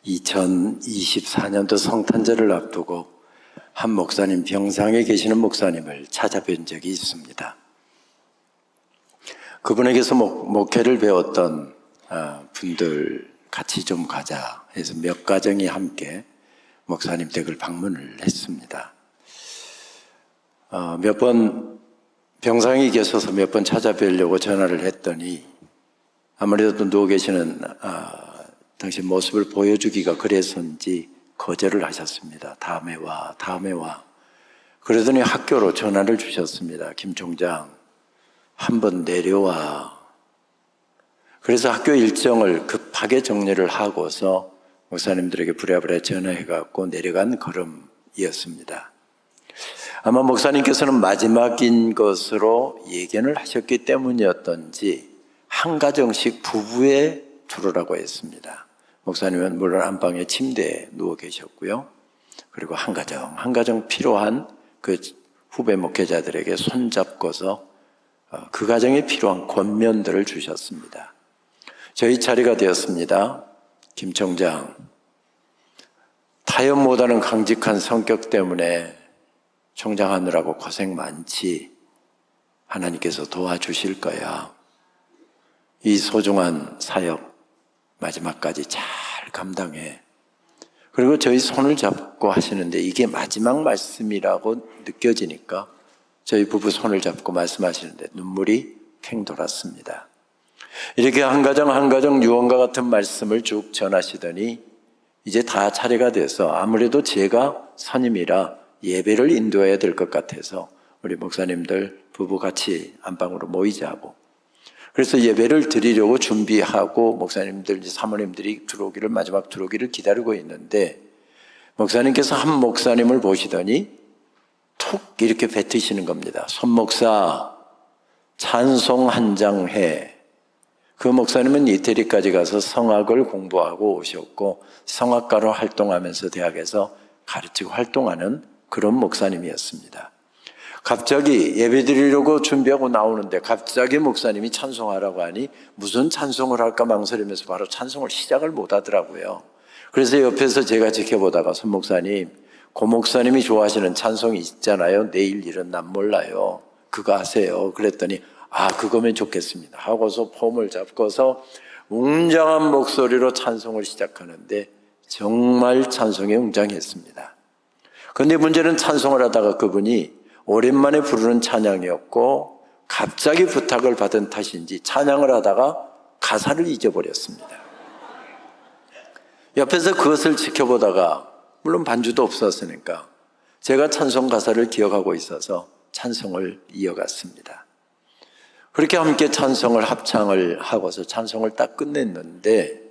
2024년도 성탄절을 앞두고 한 목사님, 병상에 계시는 목사님을 찾아뵌 적이 있습니다. 그분에게서 목회를 배웠던 분들 같이 좀 가자 해서 몇 가정이 함께 목사님 댁을 방문을 했습니다. 몇 번 병상에 계셔서 몇 번 찾아뵈려고 전화를 했더니 아무래도 누워 계시는 당신 모습을 보여주기가 그래서인지 거절을 하셨습니다. 다음에 와. 그러더니 학교로 전화를 주셨습니다. 김 총장, 한번 내려와. 그래서 학교 일정을 급하게 정리를 하고서 목사님들에게 부랴부랴 전화해갖고 내려간 걸음이었습니다. 아마 목사님께서는 마지막인 것으로 예견을 하셨기 때문이었던지 한 가정씩 부부에 들어오라고 했습니다. 목사님은 물론 안방에 침대에 누워 계셨고요. 그리고 한 가정 필요한 그 후배 목회자들에게 손잡고서 그 가정에 필요한 권면들을 주셨습니다. 저희 차례가 되었습니다. 김 총장, 타협 못하는 강직한 성격 때문에 총장하느라고 고생 많지. 하나님께서 도와주실 거야. 이 소중한 사역 마지막까지 잘 감당해. 그리고 저희 손을 잡고 하시는데 이게 마지막 말씀이라고 느껴지니까 저희 부부 손을 잡고 말씀하시는데 눈물이 팽 돌았습니다. 이렇게 한 가정 유언과 같은 말씀을 쭉 전하시더니 이제 다 차례가 돼서 아무래도 제가 선임이라 예배를 인도해야 될 것 같아서 우리 목사님들 부부 같이 안방으로 모이자고, 그래서 예배를 드리려고 준비하고 목사님들, 사모님들이 마지막 들어오기를 기다리고 있는데 목사님께서 한 목사님을 보시더니 툭 이렇게 뱉으시는 겁니다. 손 목사, 찬송 한 장 해. 그 목사님은 이태리까지 가서 성악을 공부하고 오셨고 성악가로 활동하면서 대학에서 가르치고 활동하는 그런 목사님이었습니다. 갑자기 예배드리려고 준비하고 나오는데 갑자기 목사님이 찬송하라고 하니 무슨 찬송을 할까 망설이면서 바로 찬송을 시작을 못 하더라고요. 그래서 옆에서 제가 지켜보다가 손 목사님, 고 목사님이 좋아하시는 찬송이 있잖아요. 내일 일은 난 몰라요. 그거 하세요. 그랬더니 그거면 좋겠습니다 하고서 폼을 잡고서 웅장한 목소리로 찬송을 시작하는데 정말 찬송에 웅장했습니다. 그런데 문제는 찬송을 하다가 그분이 오랜만에 부르는 찬양이었고 갑자기 부탁을 받은 탓인지 찬양을 하다가 가사를 잊어버렸습니다. 옆에서 그것을 지켜보다가 물론 반주도 없었으니까 제가 찬송 가사를 기억하고 있어서 찬송을 이어갔습니다. 그렇게 함께 찬송을 합창을 하고서 찬송을 딱 끝냈는데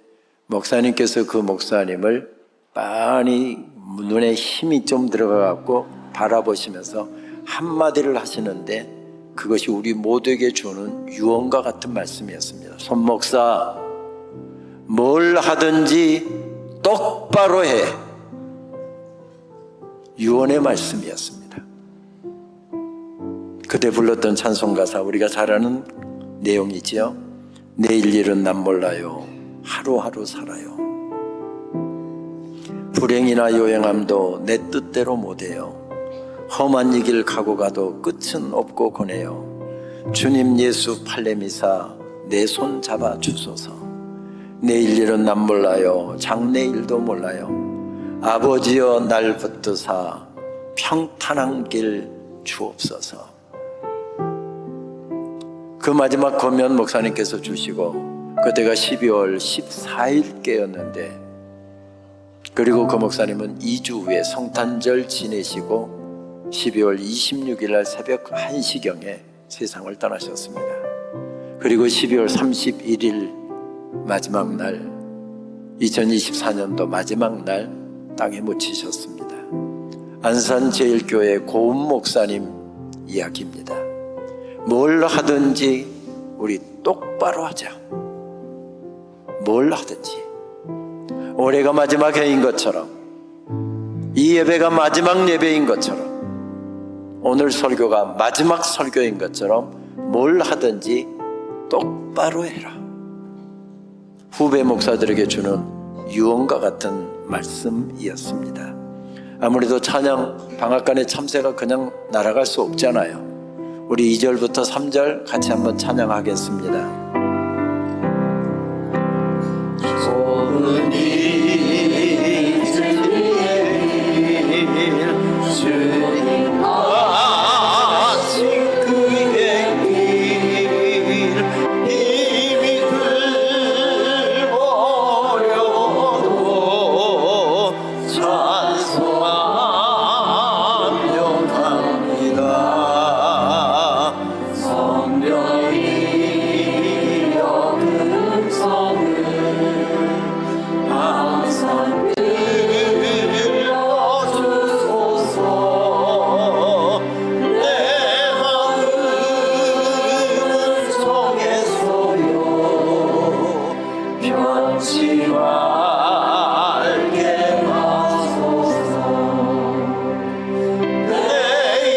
목사님께서 그 목사님을 빤히 눈에 힘이 좀 들어가갖고 바라보시면서 한마디를 하시는데 그것이 우리 모두에게 주는 유언과 같은 말씀이었습니다. 손 목사, 뭘 하든지 똑바로 해. 유언의 말씀이었습니다. 그때 불렀던 찬송가사 우리가 잘 아는 내용이지요. 내일 일은 난 몰라요. 하루하루 살아요. 불행이나 요행함도 내 뜻대로 못해요. 험한 이 길 가고 가도 끝은 없고 고네요. 주님 예수 팔레미사 내 손 잡아 주소서. 내일 일은 난 몰라요. 장래일도 몰라요. 아버지여 날 붙드사 평탄한 길 주옵소서. 그 마지막 권면 목사님께서 주시고 그때가 12월 14일께였는데 그리고 그 목사님은 2주 후에 성탄절 지내시고 12월 26일 날 새벽 1시경에 세상을 떠나셨습니다. 그리고 12월 31일 마지막 날 2024년도 마지막 날 땅에 묻히셨습니다. 안산제일교회 고은 목사님 이야기입니다. 뭘 하든지 우리 똑바로 하자. 뭘 하든지 올해가 마지막 해인 것처럼 이 예배가 마지막 예배인 것처럼 오늘 설교가 마지막 설교인 것처럼 뭘 하든지 똑바로 해라. 후배 목사들에게 주는 유언과 같은 말씀이었습니다. 아무래도 찬양 방앗간의 참새가 그냥 날아갈 수 없잖아요. 우리 2절부터 3절 같이 한번 찬양하겠습니다. 좁은 이 주님 하신 그의 길 힘이 들버려도 찬송하며 갑니다. 성령이 여금 성을 항상 들려주소서. 내 마음은 정했어요. 변치 말게 하소서. 내일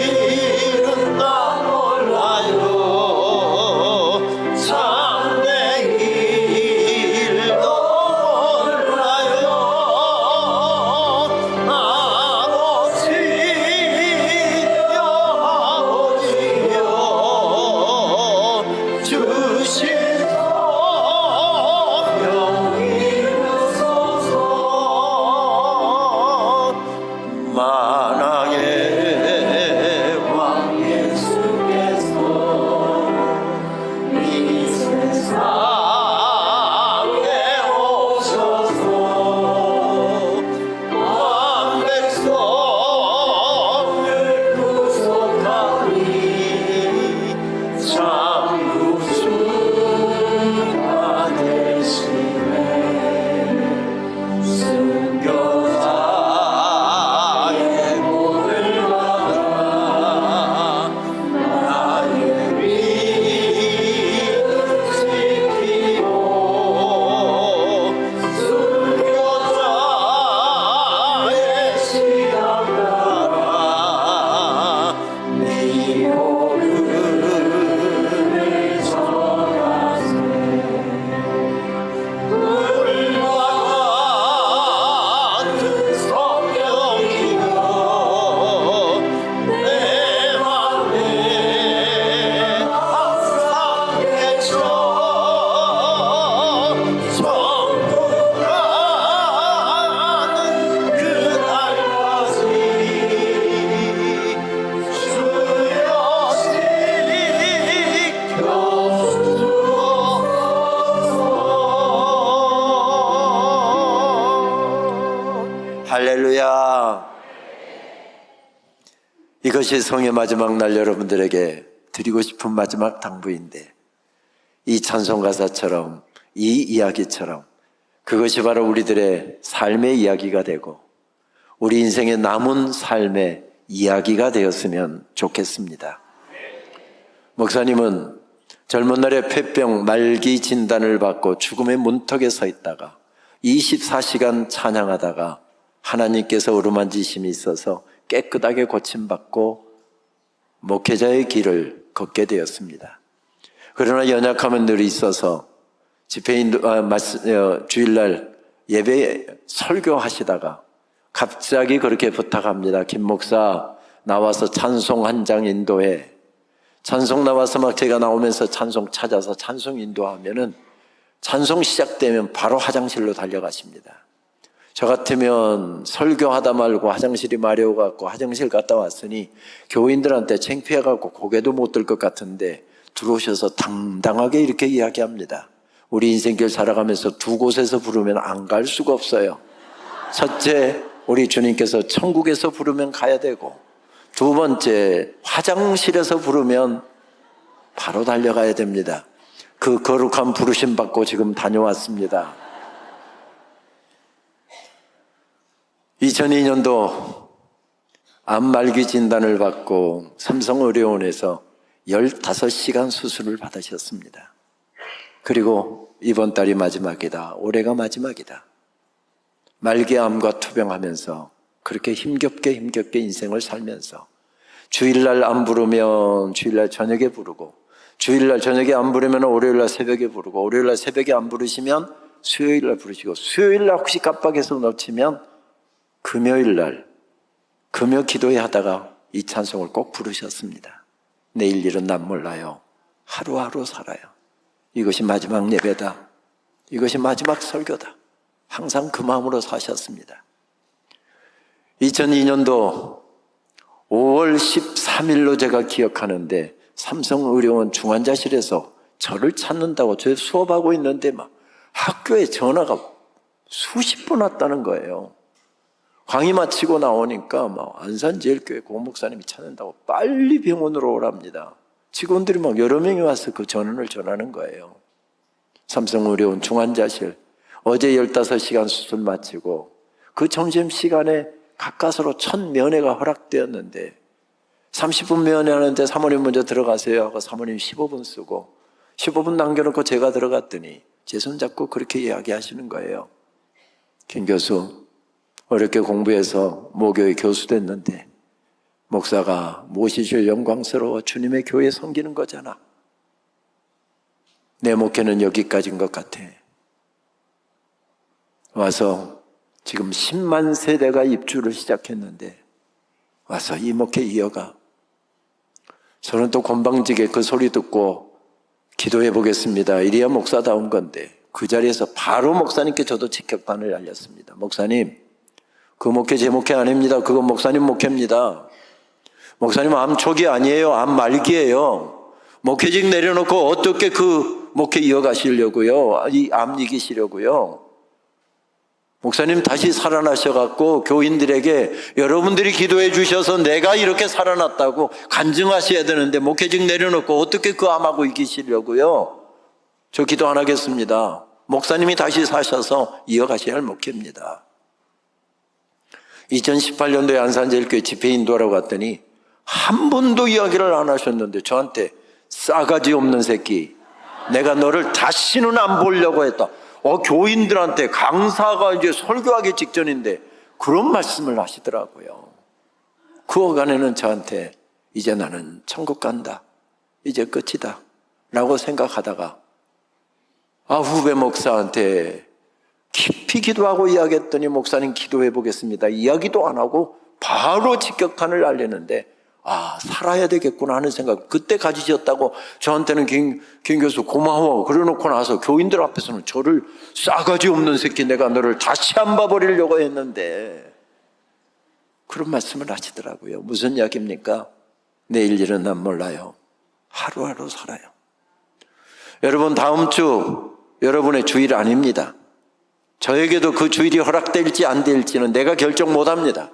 일은 나 몰라요. 참 내일도 몰라요. 아버지여 아버지여 주신 성령 이루소서. 만왕의 왕 예수께서 이 세상에 오셔서 만 백성을 구속하니 참 구주가 되시네. 순교자의 몸을 받아 나의 믿음 지키고 순교자의 시간 따라 네 오름을 전하세. 물과 같은 성령이여 내 맘에 항상 계셔. 천국 가는 그날까지 주여 지켜주소서. 할렐루야. 이것이 성의 마지막 날 여러분들에게 드리고 싶은 마지막 당부인데, 이 찬송 가사처럼, 이 이야기처럼 그것이 바로 우리들의 삶의 이야기가 되고 우리 인생의 남은 삶의 이야기가 되었으면 좋겠습니다. 목사님은 젊은 날에 폐병 말기 진단을 받고 죽음의 문턱에 서 있다가 24시간 찬양하다가 하나님께서 어루만지심이 있어서 깨끗하게 고침받고 목회자의 길을 걷게 되었습니다. 그러나 연약함은 늘 있어서 주일날 예배 설교하시다가 갑자기 그렇게 부탁합니다. 김 목사 나와서 찬송 한 장 인도해. 찬송 나와서 막 제가 나오면서 찬송 찾아서 찬송 인도하면은 찬송 시작되면 바로 화장실로 달려가십니다. 저 같으면 설교하다 말고 화장실이 마려워갖고 화장실 갔다 왔으니 교인들한테 창피해갖고 고개도 못 들 것 같은데 들어오셔서 당당하게 이렇게 이야기합니다. 우리 인생길 살아가면서 두 곳에서 부르면 안 갈 수가 없어요. 첫째, 우리 주님께서 천국에서 부르면 가야 되고, 두 번째, 화장실에서 부르면 바로 달려가야 됩니다. 그 거룩한 부르심 받고 지금 다녀왔습니다. 2002년도 암 말기 진단을 받고 삼성의료원에서 15시간 수술을 받으셨습니다. 그리고 이번 달이 마지막이다. 올해가 마지막이다. 말기암과 투병하면서 그렇게 힘겹게 인생을 살면서 주일날 안 부르면 주일날 저녁에 부르고, 주일날 저녁에 안 부르면 월요일날 새벽에 부르고, 월요일날 새벽에 안 부르시면 수요일 날 부르시고, 수요일 날 혹시 깜빡해서 놓치면 금요일 날 금요 기도회 하다가 이 찬송을 꼭 부르셨습니다. 내일 일은 난 몰라요. 하루하루 살아요. 이것이 마지막 예배다. 이것이 마지막 설교다. 항상 그 마음으로 사셨습니다. 2002년도 5월 13일로 제가 기억하는데 삼성의료원 중환자실에서 저를 찾는다고 저 수업하고 있는데 막 학교에 전화가 수십 번 왔다는 거예요. 강의 마치고 나오니까 막 안산제일교회 고 목사님이 찾는다고 빨리 병원으로 오랍니다. 직원들이 막 여러 명이 와서 그 전원을 전하는 거예요. 삼성의료원 중환자실 어제 15시간 수술 마치고 그 점심시간에 가까스로 첫 면회가 허락되었는데 30분 면회하는데 사모님 먼저 들어가세요 하고 사모님 15분 쓰고 15분 남겨놓고 제가 들어갔더니 제 손 잡고 그렇게 이야기하시는 거예요. 김 교수, 어렵게 공부해서 모교의 교수 됐는데 목사가 모시실 영광스러워 주님의 교회 섬기는 거잖아. 내 목회는 여기까지인 것 같아. 와서 지금 10만 세대가 입주를 시작했는데 와서 이 목회 이어가. 저는 또 건방지게 그 소리 듣고 기도해 보겠습니다. 이래야 목사다운 건데 그 자리에서 바로 목사님께 저도 직격반을 알렸습니다. 목사님, 그 목회 제 목회 아닙니다. 그건 목사님 목회입니다. 목사님 암 초기 아니에요. 암 말기예요. 목회직 내려놓고 어떻게 그 목회 이어가시려고요? 이 암 이기시려고요? 목사님 다시 살아나셔갖고 교인들에게 여러분들이 기도해 주셔서 내가 이렇게 살아났다고 간증하셔야 되는데 목회직 내려놓고 어떻게 그 암하고 이기시려고요? 저 기도 안 하겠습니다. 목사님이 다시 사셔서 이어가셔야 할 목회입니다. 2018년도에 안산제일교회 집회 인도하러 갔더니 한 번도 이야기를 안 하셨는데 저한테 싸가지 없는 새끼, 내가 너를 다시는 안 보려고 했다. 교인들한테 강사가 이제 설교하기 직전인데 그런 말씀을 하시더라고요. 그 어간에는 저한테 이제 나는 천국 간다. 이제 끝이다. 라고 생각하다가 후배 목사한테 깊이 기도하고 이야기했더니 목사님 기도해 보겠습니다. 이야기도 안 하고 바로 직격탄을 날리는데 살아야 되겠구나 하는 생각 그때 가지셨다고 저한테는 김 교수 고마워 그러놓고 나서 교인들 앞에서는 저를 싸가지 없는 새끼 내가 너를 다시 안 봐버리려고 했는데 그런 말씀을 하시더라고요. 무슨 이야기입니까? 내일 일은 난 몰라요. 하루하루 살아요. 여러분 다음 주 여러분의 주일 아닙니다. 저에게도 그 주일이 허락될지 안 될지는 내가 결정 못합니다.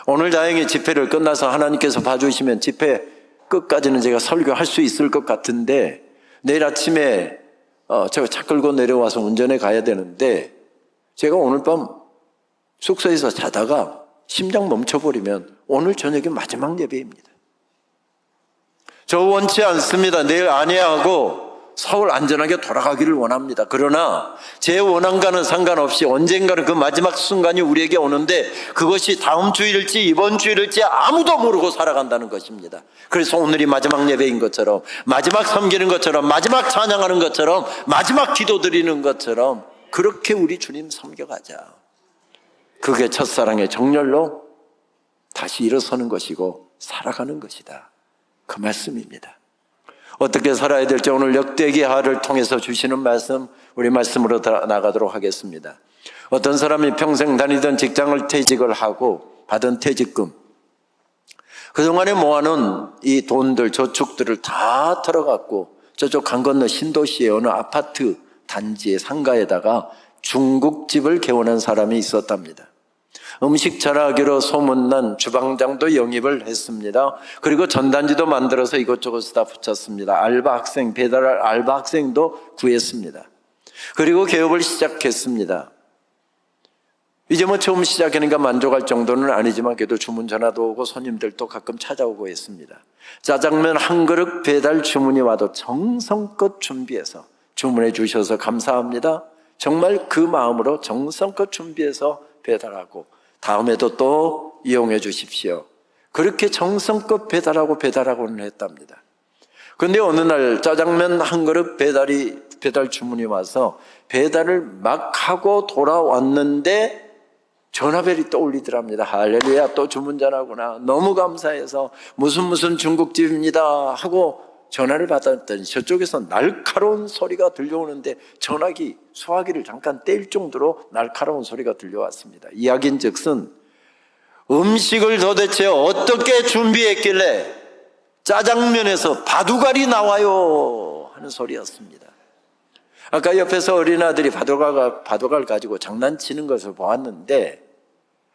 오늘 다행히 집회를 끝나서 하나님께서 봐주시면 집회 끝까지는 제가 설교할 수 있을 것 같은데 내일 아침에 제가 차 끌고 내려와서 운전해 가야 되는데 제가 오늘 밤 숙소에서 자다가 심장 멈춰버리면 오늘 저녁이 마지막 예배입니다. 저 원치 않습니다. 내일 아내하고 서울 안전하게 돌아가기를 원합니다. 그러나 제 원함과는 상관없이 언젠가는 그 마지막 순간이 우리에게 오는데 그것이 다음 주일일지 이번 주일일지 아무도 모르고 살아간다는 것입니다. 그래서 오늘이 마지막 예배인 것처럼 마지막 섬기는 것처럼 마지막 찬양하는 것처럼 마지막 기도 드리는 것처럼 그렇게 우리 주님 섬겨가자. 그게 첫사랑의 정열로 다시 일어서는 것이고 살아가는 것이다. 그 말씀입니다. 어떻게 살아야 될지 오늘 역대기하를 통해서 주시는 말씀, 우리 말씀으로 나가도록 하겠습니다. 어떤 사람이 평생 다니던 직장을 퇴직을 하고 받은 퇴직금, 그동안에 모아놓은 이 돈들, 저축들을 다 털어갖고 저쪽 강 건너 신도시의 어느 아파트 단지의 상가에다가 중국집을 개원한 사람이 있었답니다. 음식 잘하기로 소문난 주방장도 영입을 했습니다. 그리고 전단지도 만들어서 이것저것 다 붙였습니다. 알바 학생, 배달할 알바 학생도 구했습니다. 그리고 개업을 시작했습니다. 이제 처음 시작하니까 만족할 정도는 아니지만 그래도 주문 전화도 오고 손님들도 가끔 찾아오고 했습니다. 짜장면 한 그릇 배달 주문이 와도 정성껏 준비해서 주문해 주셔서 감사합니다. 정말 그 마음으로 정성껏 준비해서 배달하고 다음에도 또 이용해 주십시오. 그렇게 정성껏 배달하고는 했답니다. 그런데 어느 날 짜장면 한 그릇 배달이 배달 주문이 와서 배달을 막 하고 돌아왔는데 전화벨이 또 울리더랍니다. 할렐루야, 또 주문 전화구나. 너무 감사해서 무슨 중국집입니다 하고 전화를 받았더니 저쪽에서 날카로운 소리가 들려오는데 수화기를 잠깐 뗄 정도로 날카로운 소리가 들려왔습니다. 이야기인즉슨 음식을 도대체 어떻게 준비했길래 짜장면에서 바둑알이 나와요 하는 소리였습니다. 아까 옆에서 어린아들이 바둑알 가지고 장난치는 것을 보았는데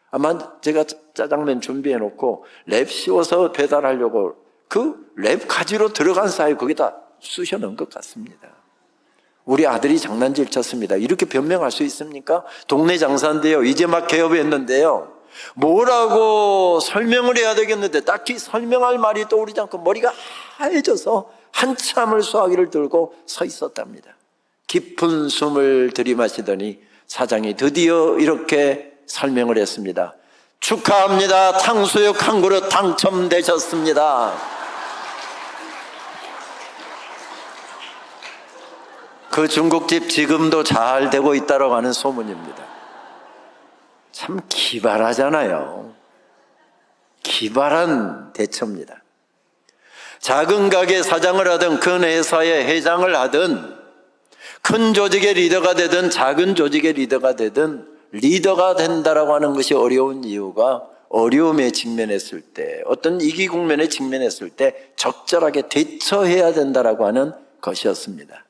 아마 제가 짜장면 준비해 놓고 랩 씌워서 배달하려고 그 랩 가지로 들어간 사이 거기다 쑤셔 넣은 것 같습니다. 우리 아들이 장난질 쳤습니다. 이렇게 변명할 수 있습니까? 동네 장사인데요. 이제 막 개업했는데요. 뭐라고 설명을 해야 되겠는데 딱히 설명할 말이 떠오르지 않고 머리가 하얘져서 한참을 수화기를 들고 서 있었답니다. 깊은 숨을 들이마시더니 사장이 드디어 이렇게 설명을 했습니다. 축하합니다. 탕수육 한 그릇 당첨되셨습니다. 그 중국집 지금도 잘 되고 있다고 하는 소문입니다. 참 기발하잖아요. 기발한 대처입니다. 작은 가게 사장을 하든 큰 회사의 회장을 하든 큰 조직의 리더가 되든 작은 조직의 리더가 되든 리더가 된다라고 하는 것이 어려운 이유가 어려움에 직면했을 때, 어떤 위기 국면에 직면했을 때 적절하게 대처해야 된다라고 하는 것이었습니다.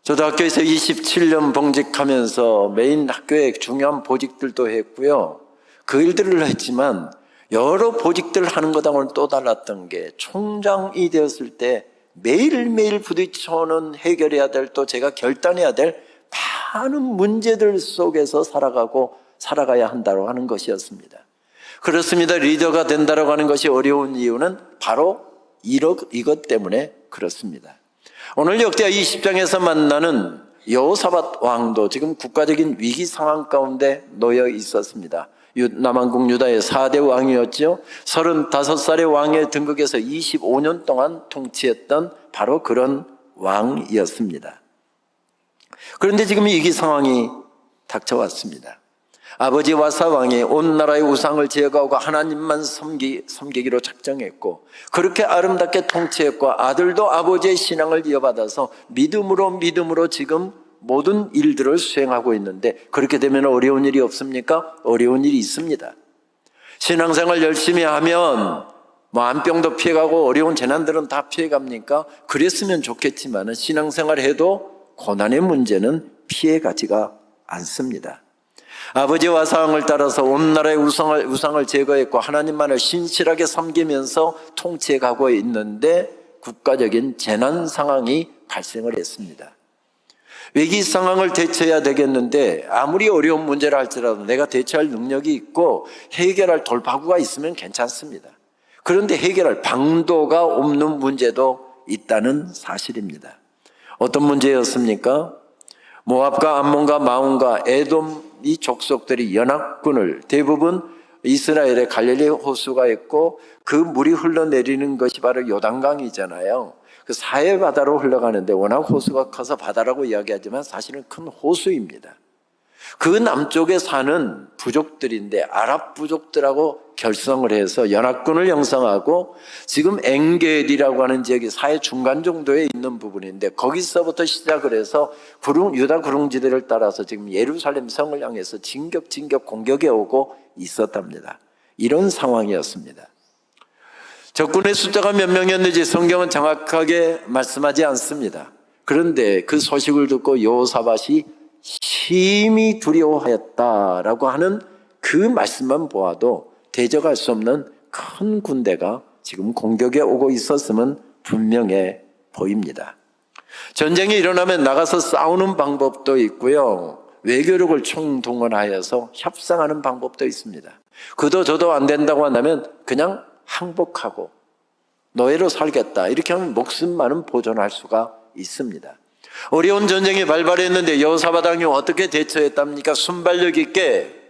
저도 학교에서 27년 봉직하면서 메인 학교에 중요한 보직들도 했고요. 그 일들을 했지만 여러 보직들을 하는 것하고는 또 달랐던 게 총장이 되었을 때 매일매일 부딪혀오는 해결해야 될, 또 제가 결단해야 될 많은 문제들 속에서 살아가야 한다고 하는 것이었습니다. 그렇습니다. 리더가 된다고 하는 것이 어려운 이유는 바로 이것 때문에 그렇습니다. 오늘 역대하 20장에서 만나는 여호사밧 왕도 지금 국가적인 위기 상황 가운데 놓여 있었습니다. 남한국 유다의 4대 왕이었죠. 35살의 왕에 등극해서 25년 동안 통치했던 바로 그런 왕이었습니다. 그런데 지금 위기 상황이 닥쳐왔습니다. 아버지 와사 왕이 온 나라의 우상을 제거하고 하나님만 섬기기로 작정했고 그렇게 아름답게 통치했고 아들도 아버지의 신앙을 이어받아서 믿음으로 지금 모든 일들을 수행하고 있는데 그렇게 되면 어려운 일이 없습니까? 어려운 일이 있습니다. 신앙생활 열심히 하면 암병도 피해가고 어려운 재난들은 다 피해갑니까? 그랬으면 좋겠지만 신앙생활 해도 고난의 문제는 피해가지가 않습니다. 아버지와 사항을 따라서 온 나라의 우상을 제거했고 하나님만을 신실하게 섬기면서 통치해가고 있는데 국가적인 재난 상황이 발생을 했습니다. 위기 상황을 대처해야 되겠는데 아무리 어려운 문제를 할지라도 내가 대처할 능력이 있고 해결할 돌파구가 있으면 괜찮습니다. 그런데 해결할 방도가 없는 문제도 있다는 사실입니다. 어떤 문제였습니까? 모압과 암몬과 마온과 에돔 이 족속들이 연합군을 대부분 이스라엘의 갈릴리 호수가 있고 그 물이 흘러내리는 것이 바로 요단강이잖아요. 그 사해 바다로 흘러가는데 워낙 호수가 커서 바다라고 이야기하지만 사실은 큰 호수입니다. 그 남쪽에 사는 부족들인데 아랍 부족들하고 결성을 해서 연합군을 형성하고 지금 엥게디라고 하는 지역이 사해 중간 정도에 있는 부분인데 거기서부터 시작을 해서 유다 구릉지대를 따라서 지금 예루살렘 성을 향해서 진격 공격해 오고 있었답니다. 이런 상황이었습니다. 적군의 숫자가 몇 명이었는지 성경은 정확하게 말씀하지 않습니다. 그런데 그 소식을 듣고 여호사밧이 심히 두려워하였다라고 하는 그 말씀만 보아도 대적할 수 없는 큰 군대가 지금 공격에 오고 있었음은 분명해 보입니다. 전쟁이 일어나면 나가서 싸우는 방법도 있고요. 외교력을 총동원하여서 협상하는 방법도 있습니다. 그도 저도 안 된다고 한다면 그냥 항복하고 노예로 살겠다 이렇게 하면 목숨만은 보존할 수가 있습니다. 어려운 전쟁이 발발했는데 여호사밧 왕이 어떻게 대처했답니까? 순발력 있게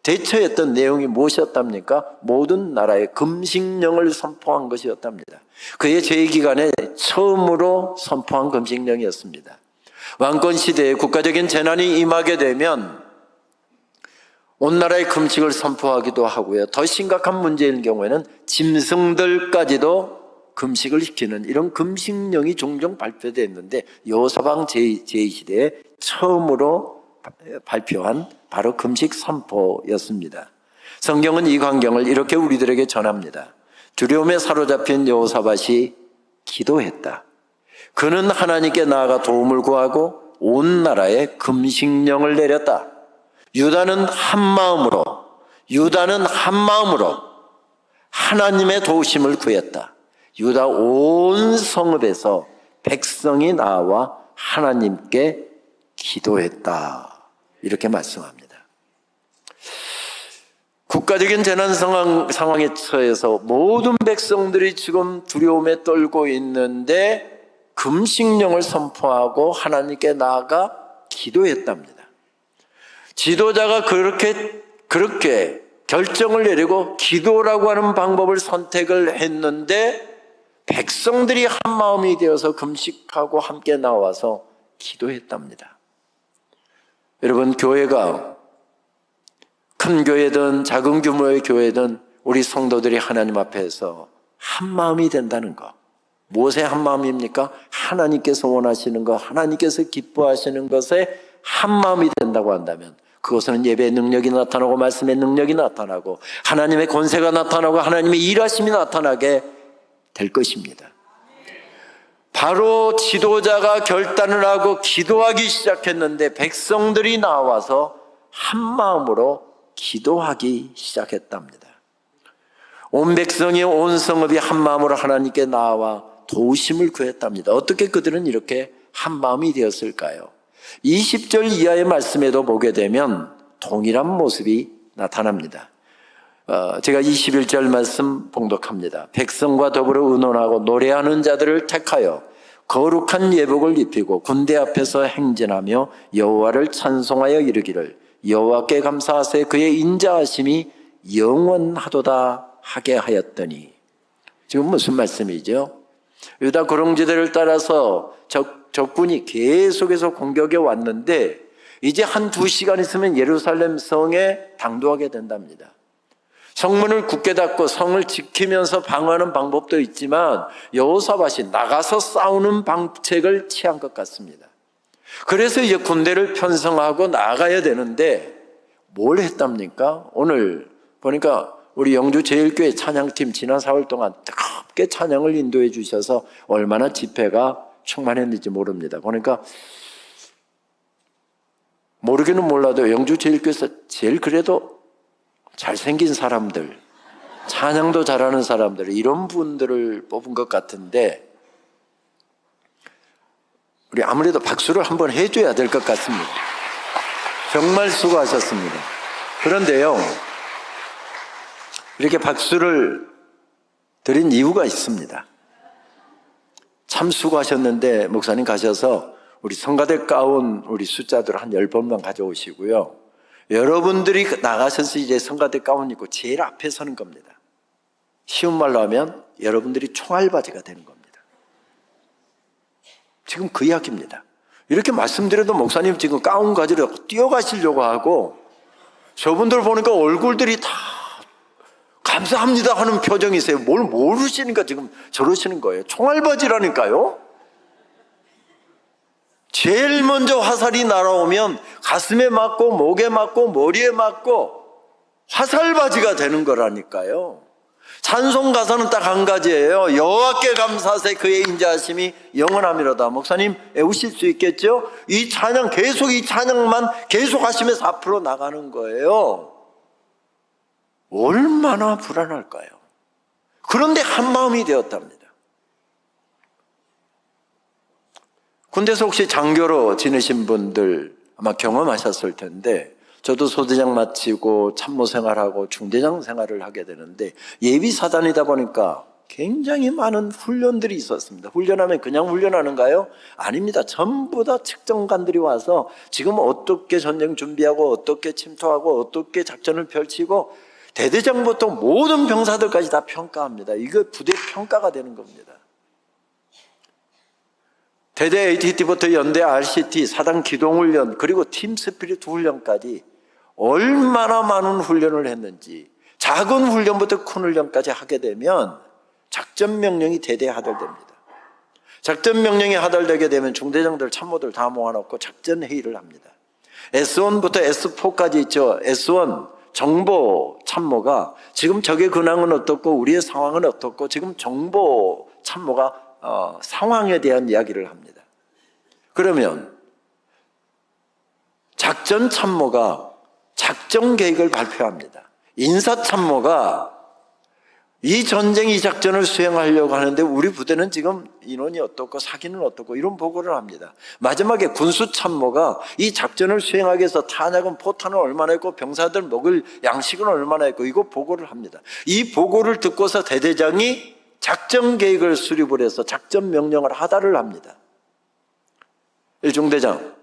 대처했던 내용이 무엇이었답니까? 모든 나라에 금식령을 선포한 것이었답니다. 그의 재위 기간에 처음으로 선포한 금식령이었습니다. 왕권 시대에 국가적인 재난이 임하게 되면 온 나라의 금식을 선포하기도 하고요. 더 심각한 문제인 경우에는 짐승들까지도 금식을 시키는 이런 금식령이 종종 발표됐는데 여호사밧 제2시대에 처음으로 발표한 바로 금식 선포였습니다. 성경은 이 광경을 이렇게 우리들에게 전합니다. 두려움에 사로잡힌 여호사밧이 기도했다. 그는 하나님께 나아가 도움을 구하고 온 나라에 금식령을 내렸다. 유다는 한 마음으로 하나님의 도우심을 구했다. 유다 온 성읍에서 백성이 나와 하나님께 기도했다. 이렇게 말씀합니다. 국가적인 재난 상황에 처해서 모든 백성들이 지금 두려움에 떨고 있는데 금식령을 선포하고 하나님께 나아가 기도했답니다. 지도자가 그렇게 결정을 내리고 기도라고 하는 방법을 선택을 했는데 백성들이 한 마음이 되어서 금식하고 함께 나와서 기도했답니다. 여러분, 교회가 큰 교회든 작은 규모의 교회든 우리 성도들이 하나님 앞에서 한 마음이 된다는 것. 무엇에 한 마음입니까? 하나님께서 원하시는 것, 하나님께서 기뻐하시는 것에 한 마음이 된다고 한다면 그것은 예배의 능력이 나타나고 말씀의 능력이 나타나고 하나님의 권세가 나타나고 하나님의 일하심이 나타나게 될 것입니다. 바로 지도자가 결단을 하고 기도하기 시작했는데 백성들이 나와서 한 마음으로 기도하기 시작했답니다. 온 백성이 온 성읍이 한 마음으로 하나님께 나와 도우심을 구했답니다. 어떻게 그들은 이렇게 한 마음이 되었을까요? 20절 이하의 말씀에도 보게 되면 동일한 모습이 나타납니다. 제가 21절 말씀 봉독합니다. 백성과 더불어 의논하고 노래하는 자들을 택하여 거룩한 예복을 입히고 군대 앞에서 행진하며 여호와를 찬송하여 이르기를 여호와께 감사하세 그의 인자하심이 영원하도다 하게 하였더니. 지금 무슨 말씀이죠? 유다 고령지대를 따라서 적군이 계속해서 공격해 왔는데 이제 한 2시간 있으면 예루살렘 성에 당도하게 된답니다. 성문을 굳게 닫고 성을 지키면서 방어하는 방법도 있지만 여호사밧이 나가서 싸우는 방책을 취한 것 같습니다. 그래서 이제 군대를 편성하고 나가야 되는데 뭘 했답니까? 오늘 보니까 우리 영주제일교회 찬양팀 지난 4월 동안 뜨겁게 찬양을 인도해 주셔서 얼마나 집회가 충만했는지 모릅니다. 그러니까 모르기는 몰라도 영주제일교회에서 제일 그래도 잘생긴 사람들, 찬양도 잘하는 사람들, 이런 분들을 뽑은 것 같은데 우리 아무래도 박수를 한번 해줘야 될 것 같습니다. 정말 수고하셨습니다. 그런데요, 이렇게 박수를 드린 이유가 있습니다. 참 수고하셨는데 목사님 가셔서 우리 성가대 가운 우리 숫자들 한 10번만 가져오시고요. 여러분들이 나가셔서 이제 성가대 가운 입고 제일 앞에 서는 겁니다. 쉬운 말로 하면 여러분들이 총알바지가 되는 겁니다. 지금 그 이야기입니다. 이렇게 말씀드려도 목사님 지금 가운 가지러 뛰어가시려고 하고 저분들 보니까 얼굴들이 다 감사합니다 하는 표정이세요. 뭘 모르시니까 지금 저러시는 거예요. 총알바지라니까요. 제일 먼저 화살이 날아오면 가슴에 맞고 목에 맞고 머리에 맞고 화살바지가 되는 거라니까요. 찬송 가사는 딱 한 가지예요. 여호와께 감사하세 그의 인자하심이 영원함이로다. 목사님 외우실 수 있겠죠? 이 찬양 계속 이 찬양만 계속 하시면서 앞으로 나가는 거예요. 얼마나 불안할까요? 그런데 한 마음이 되었답니다. 군대에서 혹시 장교로 지내신 분들 아마 경험하셨을 텐데 저도 소대장 마치고 참모 생활하고 중대장 생활을 하게 되는데 예비사단이다 보니까 굉장히 많은 훈련들이 있었습니다. 훈련하면 그냥 훈련하는가요? 아닙니다. 전부 다 측정관들이 와서 지금 어떻게 전쟁 준비하고 어떻게 침투하고 어떻게 작전을 펼치고 대대장부터 모든 병사들까지 다 평가합니다. 이거 부대 평가가 되는 겁니다. 대대 ATT부터 연대 RCT, 사단 기동훈련, 그리고 팀 스피릿 훈련까지 얼마나 많은 훈련을 했는지, 작은 훈련부터 큰 훈련까지 하게 되면 작전 명령이 대대에 하달됩니다. 작전 명령이 하달되게 되면 중대장들, 참모들 다 모아놓고 작전 회의를 합니다. S1부터 S4까지 있죠. S1 정보 참모가 지금 적의 근황은 어떻고 우리의 상황은 어떻고 지금 정보 참모가 상황에 대한 이야기를 합니다. 그러면 작전 참모가 작전 계획을 발표합니다. 인사 참모가 이 전쟁, 이 작전을 수행하려고 하는데 우리 부대는 지금 인원이 어떻고 사기는 어떻고 이런 보고를 합니다. 마지막에 군수 참모가 이 작전을 수행하기 위해서 탄약은, 포탄은 얼마나 있고 병사들 먹을 양식은 얼마나 있고 이거 보고를 합니다. 이 보고를 듣고서 대대장이 작전 계획을 수립을 해서 작전 명령을 하달을 합니다. 일중대장,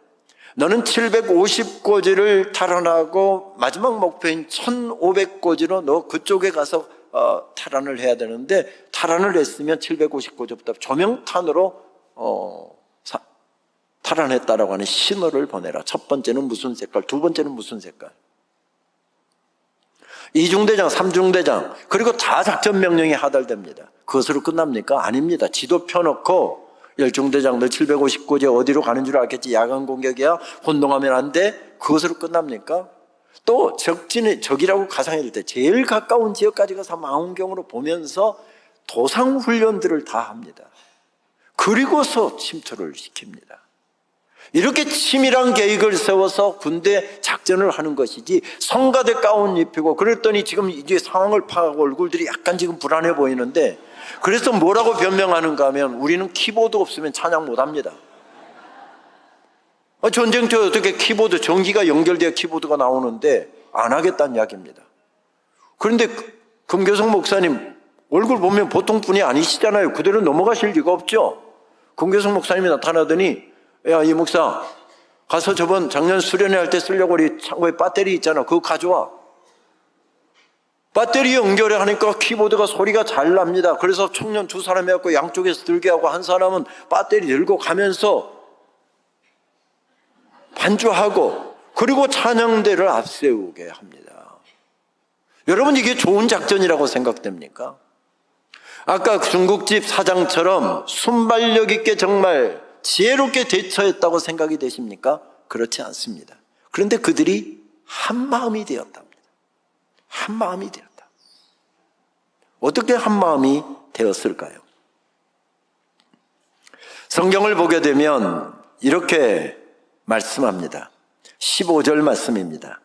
너는 750고지를 탈환하고 마지막 목표인 1500고지로 너 그쪽에 가서 탈환을 해야 되는데, 탈환을 했으면 750고지부터 조명탄으로 탈환했다라고 하는 신호를 보내라. 첫 번째는 무슨 색깔, 두 번째는 무슨 색깔. 이중대장, 삼중대장, 그리고 다 작전 명령이 하달됩니다. 그것으로 끝납니까? 아닙니다. 지도 펴놓고 열중대장, 너 750고지 어디로 가는 줄 알겠지? 야간 공격이야? 혼동하면 안 돼? 그것으로 끝납니까? 또 적이라고 가상이 될 때 제일 가까운 지역까지 가서 망원경으로 보면서 도상 훈련들을 다 합니다. 그리고서 침투를 시킵니다. 이렇게 치밀한 계획을 세워서 군대 작전을 하는 것이지, 성가대 가운 입히고 그랬더니 지금 이제 상황을 파악하고 얼굴들이 약간 지금 불안해 보이는데, 그래서 뭐라고 변명하는가 하면 우리는 키보드 없으면 찬양 못합니다. 전쟁터에 어떻게 키보드, 전기가 연결되어 키보드가 나오는데 안 하겠다는 이야기입니다. 그런데 금교성 목사님 얼굴 보면 보통 분이 아니시잖아요. 그대로 넘어가실 리가 없죠. 금교성 목사님이 나타나더니, 야, 이 목사 가서 저번 작년 수련회 할 때 쓰려고 우리 창고에 배터리 있잖아, 그거 가져와. 배터리 연결해 하니까 키보드가 소리가 잘 납니다. 그래서 청년 두 사람이 갖고 양쪽에서 들게 하고, 한 사람은 배터리 들고 가면서 반주하고, 그리고 찬양대를 앞세우게 합니다. 여러분, 이게 좋은 작전이라고 생각됩니까? 아까 중국집 사장처럼 순발력 있게 정말 지혜롭게 대처했다고 생각이 되십니까? 그렇지 않습니다. 그런데 그들이 한마음이 되었답니다. 한마음이 되었다. 어떻게 한마음이 되었을까요? 성경을 보게 되면 이렇게 말씀합니다. 15절 말씀입니다.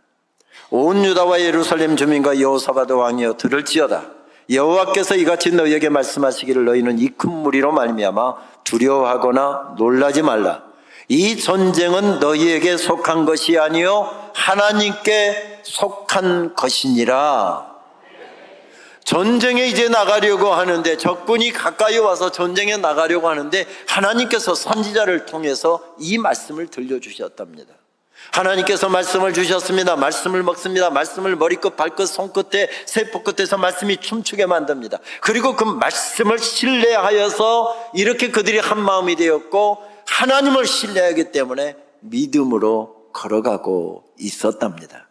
온 유다와 예루살렘 주민과 여호사밧 왕이여 들을지어다. 여호와께서 이같이 너희에게 말씀하시기를, 너희는 이 큰 무리로 말미암아 두려워하거나 놀라지 말라. 이 전쟁은 너희에게 속한 것이 아니요 하나님께 속한 것이니라. 전쟁에 이제 나가려고 하는데, 적군이 가까이 와서 전쟁에 나가려고 하는데 하나님께서 선지자를 통해서 이 말씀을 들려주셨답니다. 하나님께서 말씀을 주셨습니다. 말씀을 먹습니다. 말씀을 머리끝, 발끝, 손끝에, 세포 끝에서 말씀이 춤추게 만듭니다. 그리고 그 말씀을 신뢰하여서 이렇게 그들이 한 마음이 되었고, 하나님을 신뢰하기 때문에 믿음으로 걸어가고 있었답니다.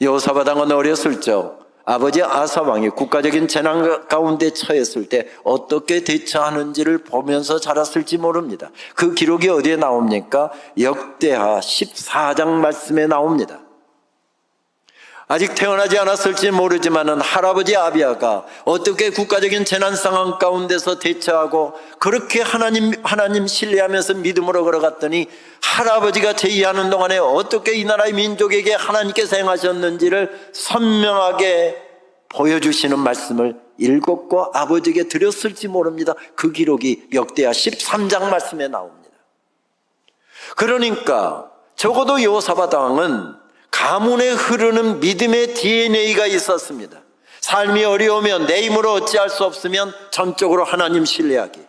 여호사밧 왕은 어렸을 적 아버지 아사 왕이 국가적인 재난 가운데 처했을 때 어떻게 대처하는지를 보면서 자랐을지 모릅니다. 그 기록이 어디에 나옵니까? 역대하 14장 말씀에 나옵니다. 아직 태어나지 않았을지 모르지만 할아버지 아비아가 어떻게 국가적인 재난 상황 가운데서 대처하고 그렇게 하나님 신뢰하면서 믿음으로 걸어갔더니, 할아버지가 제의하는 동안에 어떻게 이 나라의 민족에게 하나님께서 행하셨는지를 선명하게 보여주시는 말씀을 읽었고 아버지에게 드렸을지 모릅니다. 그 기록이 역대하 13장 말씀에 나옵니다. 그러니까 적어도 여호사밧 왕은 가문에 흐르는 믿음의 DNA가 있었습니다. 삶이 어려우면 내 힘으로 어찌할 수 없으면 전적으로 하나님 신뢰하기,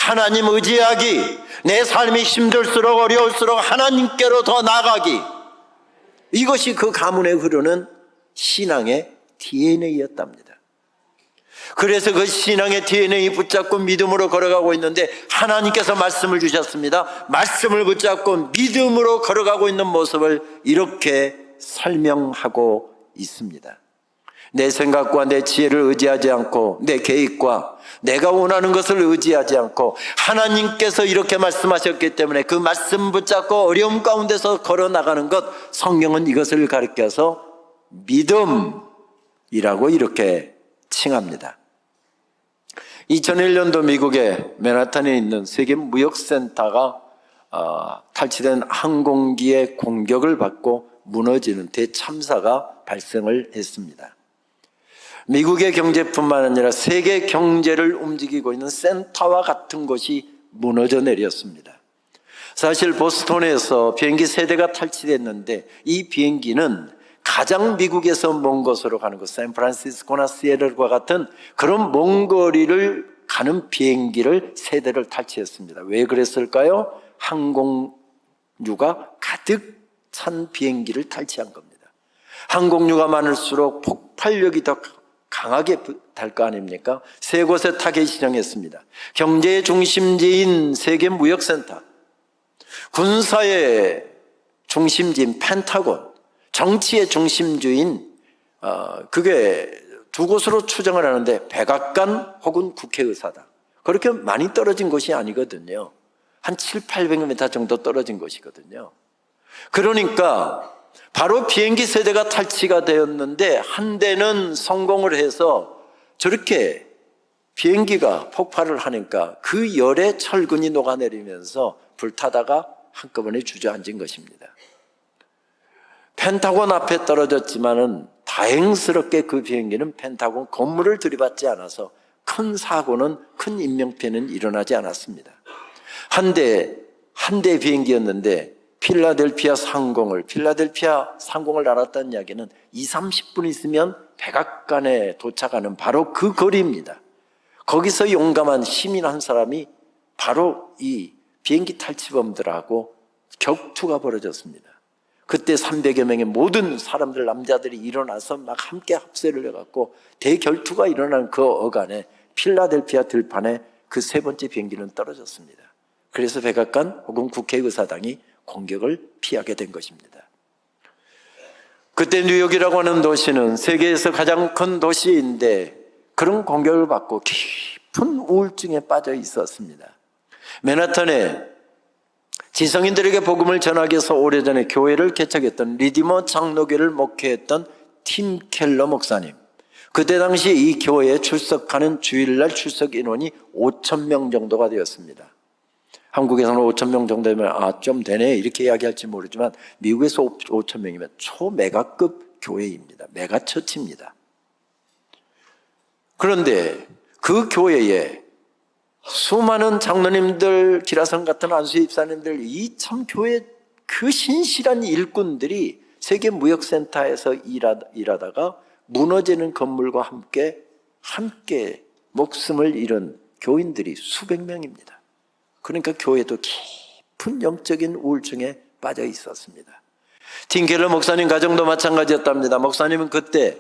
하나님 의지하기, 내 삶이 힘들수록 어려울수록 하나님께로 더 나아가기, 이것이 그 가문에 흐르는 신앙의 DNA였답니다. 그래서 그 신앙의 DNA 붙잡고 믿음으로 걸어가고 있는데 하나님께서 말씀을 주셨습니다. 말씀을 붙잡고 믿음으로 걸어가고 있는 모습을 이렇게 설명하고 있습니다. 내 생각과 내 지혜를 의지하지 않고 내 계획과 내가 원하는 것을 의지하지 않고 하나님께서 이렇게 말씀하셨기 때문에 그 말씀 붙잡고 어려움 가운데서 걸어나가는 것, 성경은 이것을 가리켜서 믿음이라고 이렇게 칭합니다. 2001년도 미국의 맨하탄에 있는 세계무역센터가 탈취된 항공기의 공격을 받고 무너지는 대참사가 발생을 했습니다. 미국의 경제뿐만 아니라 세계 경제를 움직이고 있는 센터와 같은 곳이 무너져 내렸습니다. 사실 보스턴에서 비행기 3대가 탈취됐는데 이 비행기는 가장 미국에서 먼 곳으로 가는 곳, 샌프란시스코나 시애틀과 같은 그런 먼 거리를 가는 비행기를 3대를 탈취했습니다. 왜 그랬을까요? 항공유가 가득 찬 비행기를 탈취한 겁니다. 항공유가 많을수록 폭발력이 더 강하게 달 거 아닙니까? 세 곳에 타겟이 지정했습니다. 경제의 중심지인 세계무역센터, 군사의 중심지인 펜타곤, 정치의 중심지인 그게 두 곳으로 추정을 하는데 백악관 혹은 국회의사당, 그렇게 많이 떨어진 곳이 아니거든요. 한 700~800m 정도 떨어진 곳이거든요. 그러니까 바로 비행기 3대가 탈취가 되었는데 한 대는 성공을 해서 저렇게 비행기가 폭발을 하니까 그 열에 철근이 녹아내리면서 불타다가 한꺼번에 주저앉은 것입니다. 펜타곤 앞에 떨어졌지만은 다행스럽게 그 비행기는 펜타곤 건물을 들이받지 않아서 큰 사고는, 큰 인명피해는 일어나지 않았습니다. 한 대 비행기였는데 필라델피아 상공을 날았다는 이야기는 20~30분 있으면 백악관에 도착하는 바로 그 거리입니다. 거기서 용감한 시민 한 사람이 바로 이 비행기 탈취범들하고 격투가 벌어졌습니다. 그때 300여 명의 모든 사람들, 남자들이 일어나서 막 함께 합세를 해갖고 대결투가 일어난 그 어간에 필라델피아 들판에 그 3번째 비행기는 떨어졌습니다. 그래서 백악관 혹은 국회의사당이 공격을 피하게 된 것입니다. 그때 뉴욕이라고 하는 도시는 세계에서 가장 큰 도시인데 그런 공격을 받고 깊은 우울증에 빠져 있었습니다. 맨하탄에 지성인들에게 복음을 전하기 위해서 오래전에 교회를 개척했던 리디머 장로교를 목회했던 팀 켈러 목사님, 그때 당시 이 교회에 출석하는 주일날 출석 인원이 5,000명 정도가 되었습니다. 한국에서는 5,000명 정도면 좀 되네 이렇게 이야기할지 모르지만 미국에서 5,000명이면 초메가급 교회입니다. 메가처치입니다. 그런데 그 교회에 수많은 장로님들, 기라성 같은 안수 집사님들, 이 참 교회 그 신실한 일꾼들이 세계무역센터에서 일하다가 무너지는 건물과 함께 목숨을 잃은 교인들이 수백 명입니다. 그러니까 교회도 깊은 영적인 우울증에 빠져 있었습니다. 팀 켈러 목사님 가정도 마찬가지였답니다. 목사님은 그때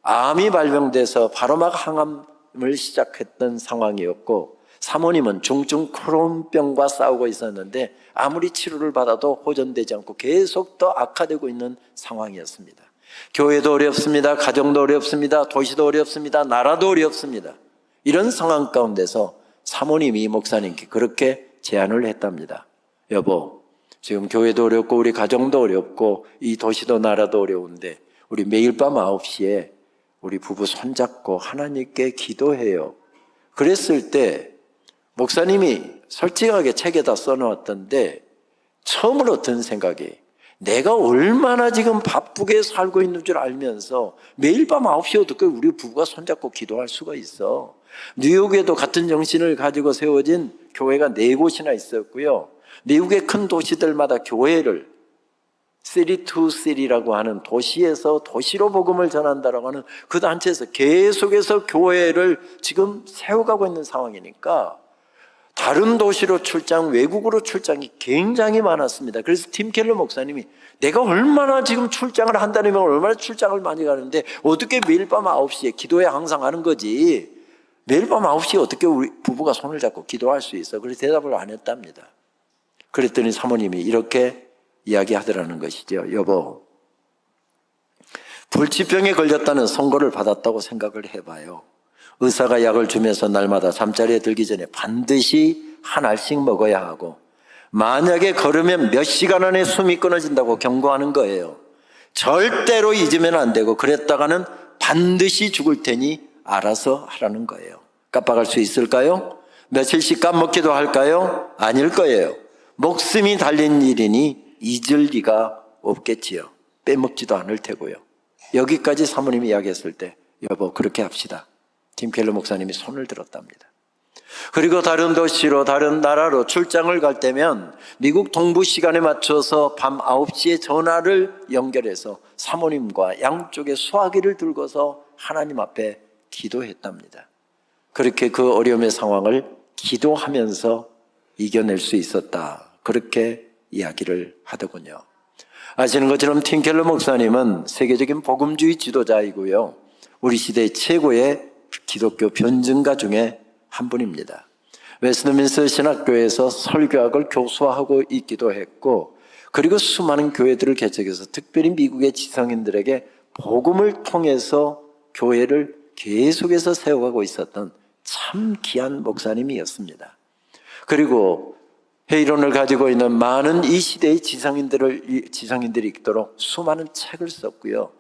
암이 발병돼서 바로 막 항암을 시작했던 상황이었고, 사모님은 중증 크론병과 싸우고 있었는데 아무리 치료를 받아도 호전되지 않고 계속 더 악화되고 있는 상황이었습니다. 교회도 어렵습니다. 가정도 어렵습니다. 도시도 어렵습니다. 나라도 어렵습니다. 이런 상황 가운데서 사모님이 목사님께 그렇게 제안을 했답니다. 여보, 지금 교회도 어렵고 우리 가정도 어렵고 이 도시도 나라도 어려운데 우리 매일 밤 9시에 우리 부부 손잡고 하나님께 기도해요. 그랬을 때 목사님이 솔직하게 책에다 써놓았던데 처음으로 든 생각이, 내가 얼마나 지금 바쁘게 살고 있는 줄 알면서 매일 밤 9시에 어떻게 우리 부부가 손잡고 기도할 수가 있어. 뉴욕에도 같은 정신을 가지고 세워진 교회가 4곳이나 있었고요. 미국의 큰 도시들마다 교회를 City to City라고 하는 도시에서 도시로 복음을 전한다라고 하는 그 단체에서 계속해서 교회를 지금 세워가고 있는 상황이니까 다른 도시로 출장, 외국으로 출장이 굉장히 많았습니다. 그래서 팀 켈러 목사님이 내가 얼마나 지금 출장을 한다면 얼마나 출장을 많이 가는데 어떻게 매일 밤 9시에 기도회 항상 하는 거지. 매일 밤 9시에 어떻게 우리 부부가 손을 잡고 기도할 수 있어? 그래서 대답을 안 했답니다. 그랬더니 사모님이 이렇게 이야기하더라는 것이죠. 여보, 불치병에 걸렸다는 선고를 받았다고 생각을 해봐요. 의사가 약을 주면서 날마다 잠자리에 들기 전에 반드시 한 알씩 먹어야 하고, 만약에 걸으면 몇 시간 안에 숨이 끊어진다고 경고하는 거예요. 절대로 잊으면 안 되고, 그랬다가는 반드시 죽을 테니 알아서 하라는 거예요. 깜빡할 수 있을까요? 며칠씩 까먹기도 할까요? 아닐 거예요. 목숨이 달린 일이니 잊을 리가 없겠지요. 빼먹지도 않을 테고요. 여기까지 사모님이 이야기했을 때 여보 그렇게 합시다. 팀 켈러 목사님이 손을 들었답니다. 그리고 다른 도시로 다른 나라로 출장을 갈 때면 미국 동부 시간에 맞춰서 밤 9시에 전화를 연결해서 사모님과 양쪽에 수화기를 들고서 하나님 앞에 기도했답니다. 그렇게 그 어려움의 상황을 기도하면서 이겨낼 수 있었다. 그렇게 이야기를 하더군요. 아시는 것처럼 팀 켈러 목사님은 세계적인 복음주의 지도자이고요. 우리 시대 최고의 기독교 변증가 중에 한 분입니다. 웨스트민스터 신학교에서 설교학을 교수하고 있기도 했고, 그리고 수많은 교회들을 개척해서 특별히 미국의 지성인들에게 복음을 통해서 교회를 계속해서 세워가고 있었던 참 귀한 목사님이었습니다. 그리고 회의론을 가지고 있는 많은 이 시대의 지성인들이 읽도록 수많은 책을 썼고요.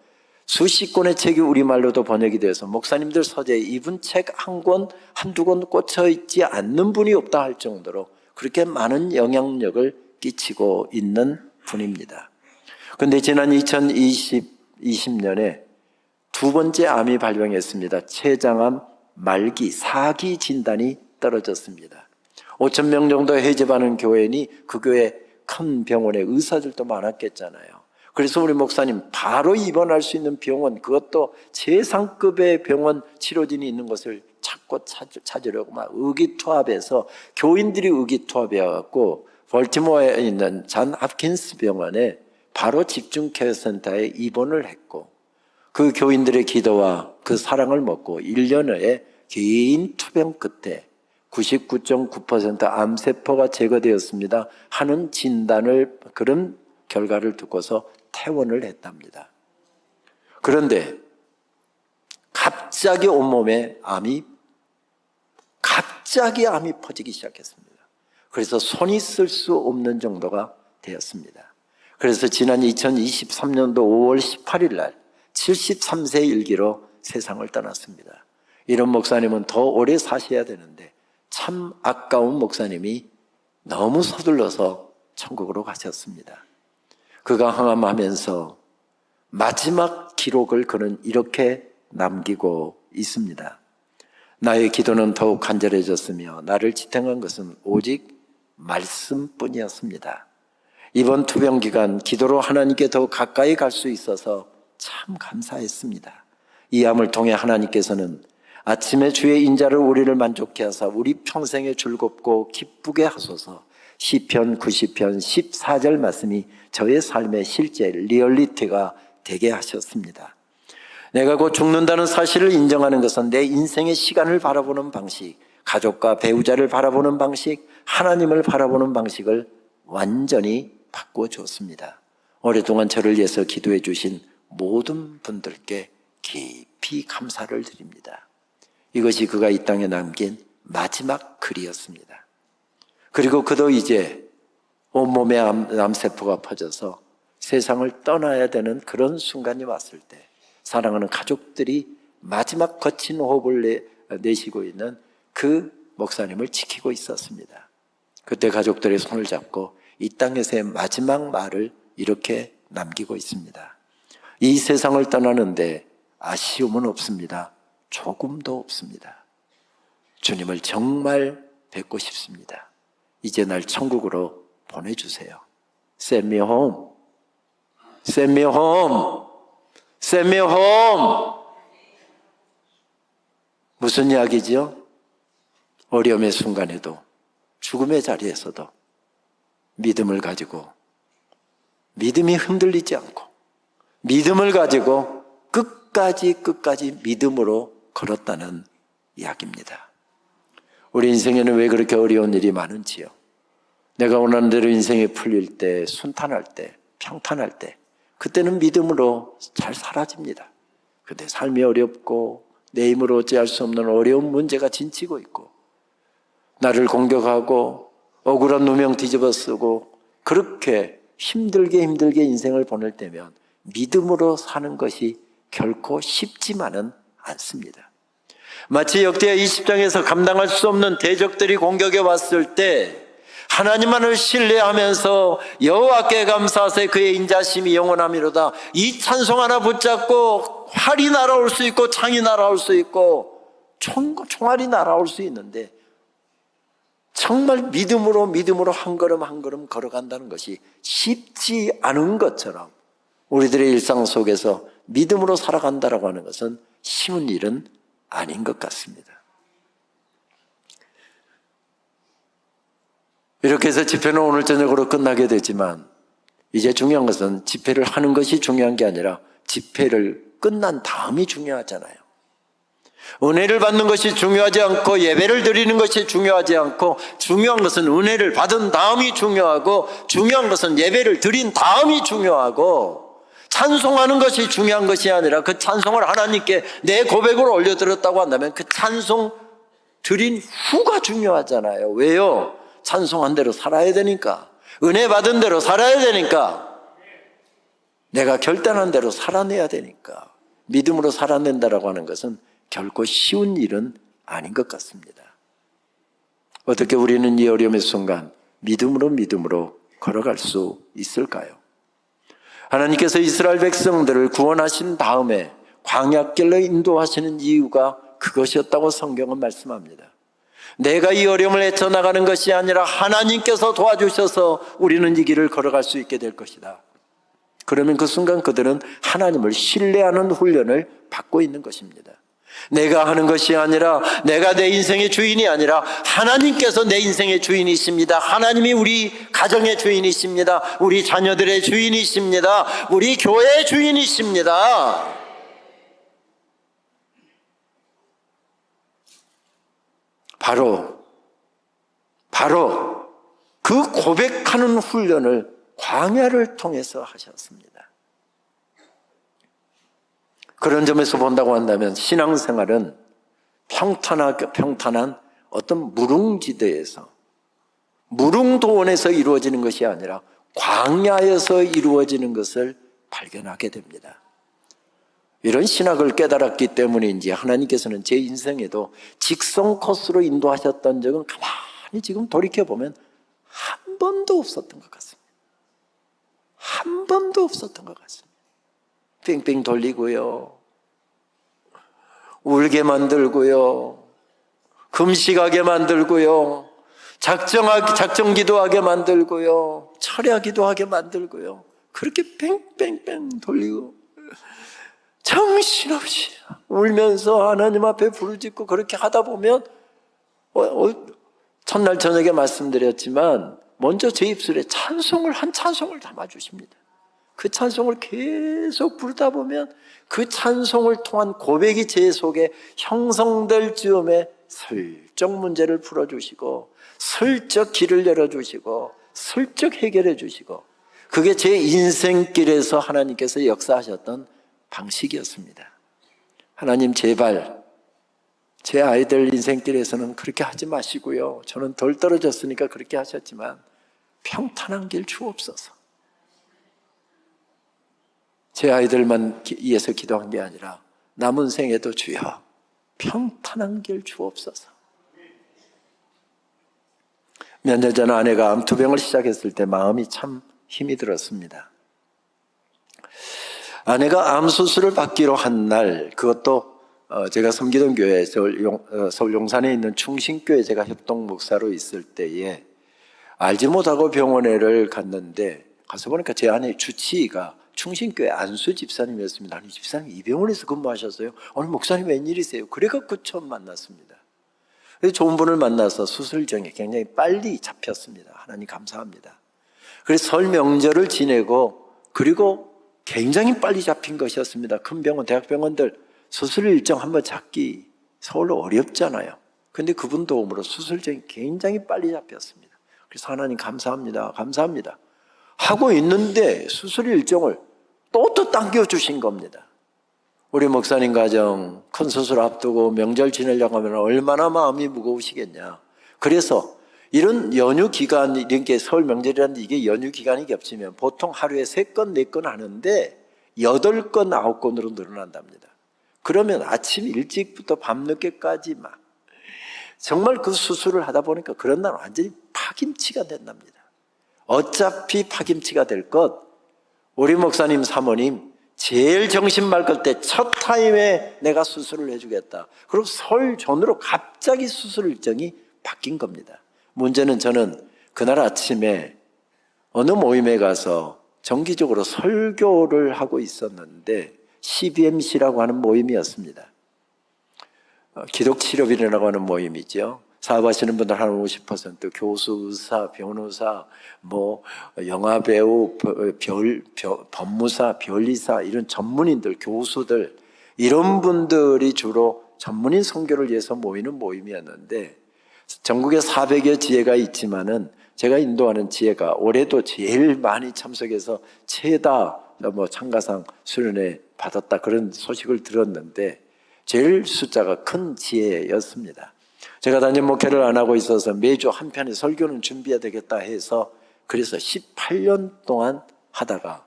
수십 권의 책이 우리말로도 번역이 되어서 목사님들 서재에 이분 책 한 권, 한두 권 꽂혀 있지 않는 분이 없다 할 정도로 그렇게 많은 영향력을 끼치고 있는 분입니다. 그런데 지난 2020년에 두 번째 암이 발병했습니다. 췌장암 말기 4기 진단이 떨어졌습니다. 5,000명 정도 해집하는 교회니 그 교회 큰 병원에 의사들도 많았겠잖아요. 그래서 우리 목사님 바로 입원할 수 있는 병원, 그것도 최상급의 병원 치료진이 있는 곳을 찾으려고 막 의기투합해서 교인들이 의기투합해갖고 벌티모어에 있는 잔 홉킨스 병원에 바로 집중 케어 센터에 입원을 했고, 그 교인들의 기도와 그 사랑을 먹고 1년 후에 개인 투병 끝에 99.9% 암세포가 제거되었습니다 하는 진단을, 그런 결과를 듣고서 퇴원을 했답니다. 그런데 갑자기 온몸에 암이 퍼지기 시작했습니다. 그래서 손이 쓸 수 없는 정도가 되었습니다. 그래서 지난 2023년도 5월 18일 날 73세 일기로 세상을 떠났습니다. 이런 목사님은 더 오래 사셔야 되는데 참 아까운 목사님이 너무 서둘러서 천국으로 가셨습니다. 그가 항암하면서 마지막 기록을 그는 이렇게 남기고 있습니다. 나의 기도는 더욱 간절해졌으며 나를 지탱한 것은 오직 말씀뿐이었습니다. 이번 투병 기간 기도로 하나님께 더욱 가까이 갈 수 있어서 참 감사했습니다. 이 암을 통해 하나님께서는 아침에 주의 인자를 우리를 만족케 하사 우리 평생에 즐겁고 기쁘게 하소서. 시편 90편 14절 말씀이 저의 삶의 실제 리얼리티가 되게 하셨습니다. 내가 곧 죽는다는 사실을 인정하는 것은 내 인생의 시간을 바라보는 방식, 가족과 배우자를 바라보는 방식, 하나님을 바라보는 방식을 완전히 바꿔줬습니다. 오랫동안 저를 위해서 기도해 주신 모든 분들께 깊이 감사를 드립니다. 이것이 그가 이 땅에 남긴 마지막 글이었습니다. 그리고 그도 이제 온몸에 암세포가 퍼져서 세상을 떠나야 되는 그런 순간이 왔을 때 사랑하는 가족들이 마지막 거친 호흡을 내쉬고 있는 그 목사님을 지키고 있었습니다. 그때 가족들의 손을 잡고 이 땅에서의 마지막 말을 이렇게 남기고 있습니다. 이 세상을 떠나는데 아쉬움은 없습니다. 조금도 없습니다. 주님을 정말 뵙고 싶습니다. 이제 날 천국으로 보내주세요. Send me home. Send me home. Send me home. 무슨 이야기죠? 어려움의 순간에도, 죽음의 자리에서도 믿음을 가지고, 믿음이 흔들리지 않고 믿음을 가지고 끝까지 믿음으로 걸었다는 이야기입니다. 우리 인생에는 왜 그렇게 어려운 일이 많은지요? 내가 원하는 대로 인생이 풀릴 때, 순탄할 때, 평탄할 때, 그때는 믿음으로 잘 사라집니다. 근데 삶이 어렵고 내 힘으로 어찌할 수 없는 어려운 문제가 진치고 있고 나를 공격하고 억울한 누명 뒤집어 쓰고 그렇게 힘들게 인생을 보낼 때면 믿음으로 사는 것이 결코 쉽지만은 않습니다. 마치 역대 20장에서 감당할 수 없는 대적들이 공격해 왔을 때 하나님만을 신뢰하면서 여호와께 감사하세 그의 인자심이 영원함이로다. 이 찬송 하나 붙잡고 활이 날아올 수 있고 창이 날아올 수 있고 총알이 날아올 수 있는데 정말 믿음으로 한 걸음 한 걸음 걸어간다는 것이 쉽지 않은 것처럼 우리들의 일상 속에서 믿음으로 살아간다라고 하는 것은 쉬운 일은 아닌 것 같습니다. 이렇게 해서 집회는 오늘 저녁으로 끝나게 되지만 이제 중요한 것은 집회를 하는 것이 중요한 게 아니라 집회를 끝난 다음이 중요하잖아요. 은혜를 받는 것이 중요하지 않고 예배를 드리는 것이 중요하지 않고 중요한 것은 은혜를 받은 다음이 중요하고 중요한 것은 예배를 드린 다음이 중요하고 찬송하는 것이 중요한 것이 아니라 그 찬송을 하나님께 내 고백으로 올려드렸다고 한다면 그 찬송 드린 후가 중요하잖아요. 왜요? 찬송한 대로 살아야 되니까, 은혜 받은 대로 살아야 되니까, 내가 결단한 대로 살아내야 되니까. 믿음으로 살아낸다라고 하는 것은 결코 쉬운 일은 아닌 것 같습니다. 어떻게 우리는 이 어려움의 순간 믿음으로 걸어갈 수 있을까요? 하나님께서 이스라엘 백성들을 구원하신 다음에 광야길로 인도하시는 이유가 그것이었다고 성경은 말씀합니다. 내가 이 어려움을 헤쳐나가는 것이 아니라 하나님께서 도와주셔서 우리는 이 길을 걸어갈 수 있게 될 것이다. 그러면 그 순간 그들은 하나님을 신뢰하는 훈련을 받고 있는 것입니다. 내가 하는 것이 아니라 내가 내 인생의 주인이 아니라 하나님께서 내 인생의 주인이십니다. 하나님이 우리 가정의 주인이십니다. 우리 자녀들의 주인이십니다. 우리 교회의 주인이십니다. 바로 그 고백하는 훈련을 광야를 통해서 하셨습니다. 그런 점에서 본다고 한다면 신앙생활은 평탄한 어떤 무릉지대에서 무릉도원에서 이루어지는 것이 아니라 광야에서 이루어지는 것을 발견하게 됩니다. 이런 신학을 깨달았기 때문인지 하나님께서는 제 인생에도 직선 코스로 인도하셨던 적은 가만히 지금 돌이켜보면 한 번도 없었던 것 같습니다. 한 번도 없었던 것 같습니다. 뺑뺑 돌리고요, 울게 만들고요, 금식하게 만들고요, 작정 기도하게 만들고요, 철야 기도하게 만들고요, 그렇게 뺑뺑뺑 돌리고 정신없이 울면서 하나님 앞에 부르짖고 그렇게 하다 보면 첫날 저녁에 말씀드렸지만 먼저 제 입술에 한 찬송을 담아주십니다. 그 찬송을 계속 부르다 보면 그 찬송을 통한 고백이 제 속에 형성될 즈음에 슬쩍 문제를 풀어주시고 슬쩍 길을 열어주시고 슬쩍 해결해 주시고, 그게 제 인생길에서 하나님께서 역사하셨던 방식이었습니다. 하나님 제발 제 아이들 인생길에서는 그렇게 하지 마시고요, 저는 덜 떨어졌으니까 그렇게 하셨지만 평탄한 길 주옵소서. 제 아이들만 위해서 기도한 게 아니라 남은 생에도 주여 평탄한 길 주옵소서. 몇 년 전 아내가 암투병을 시작했을 때 마음이 참 힘이 들었습니다. 아내가 암 수술을 받기로 한 날, 그것도 제가 섬기던 교회 서울 용산에 있는 충신교회 제가 협동 목사로 있을 때에 알지 못하고 병원에를 갔는데 가서 보니까 제 아내의 주치의가 충신교회 안수 집사님이었습니다. 아니, 집사님 이 병원에서 근무하셨어요? 오늘 목사님 웬일이세요? 그래갖고 처음 만났습니다. 그래서 좋은 분을 만나서 수술정이 굉장히 빨리 잡혔습니다. 하나님 감사합니다. 그래서 설 명절을 지내고, 그리고 굉장히 빨리 잡힌 것이었습니다. 큰 병원, 대학병원들 수술 일정 한번 잡기 서울로 어렵잖아요. 근데 그분 도움으로 수술증이 굉장히 빨리 잡혔습니다. 그래서 하나님 감사합니다. 감사합니다. 하고 있는데 수술 일정을 또 당겨주신 겁니다. 우리 목사님 가정 큰 수술 앞두고 명절 지내려고 하면 얼마나 마음이 무거우시겠냐. 그래서 이런 연휴 기간, 이렇게 설 명절이라는데 이게 연휴 기간이 겹치면 보통 하루에 3건, 4건 하는데 8건, 9건으로 늘어난답니다. 그러면 아침 일찍부터 밤늦게까지 막 정말 그 수술을 하다 보니까 그런 날 완전히 파김치가 된답니다. 어차피 파김치가 될 것, 우리 목사님 사모님 제일 정신 맑을 때 첫 타임에 내가 수술을 해주겠다. 그리고 설 전으로 갑자기 수술 일정이 바뀐 겁니다. 문제는 저는 그날 아침에 어느 모임에 가서 정기적으로 설교를 하고 있었는데 CBMC라고 하는 모임이었습니다. 기독치료비라고 하는 모임이죠. 사업하시는 분들 한 50% 교수, 의사, 변호사, 영화배우, 법무사, 변리사 이런 전문인들, 교수들 이런 분들이 주로 전문인 선교를 위해서 모이는 모임이었는데 전국에 400여 지회가 있지만은 제가 인도하는 지회가 올해도 제일 많이 참석해서 최다 참가상 수련회 받았다 그런 소식을 들었는데 제일 숫자가 큰 지혜였습니다. 제가 담임 목회를 안 하고 있어서 매주 한 편의 설교는 준비해야 되겠다 해서 그래서 18년 동안 하다가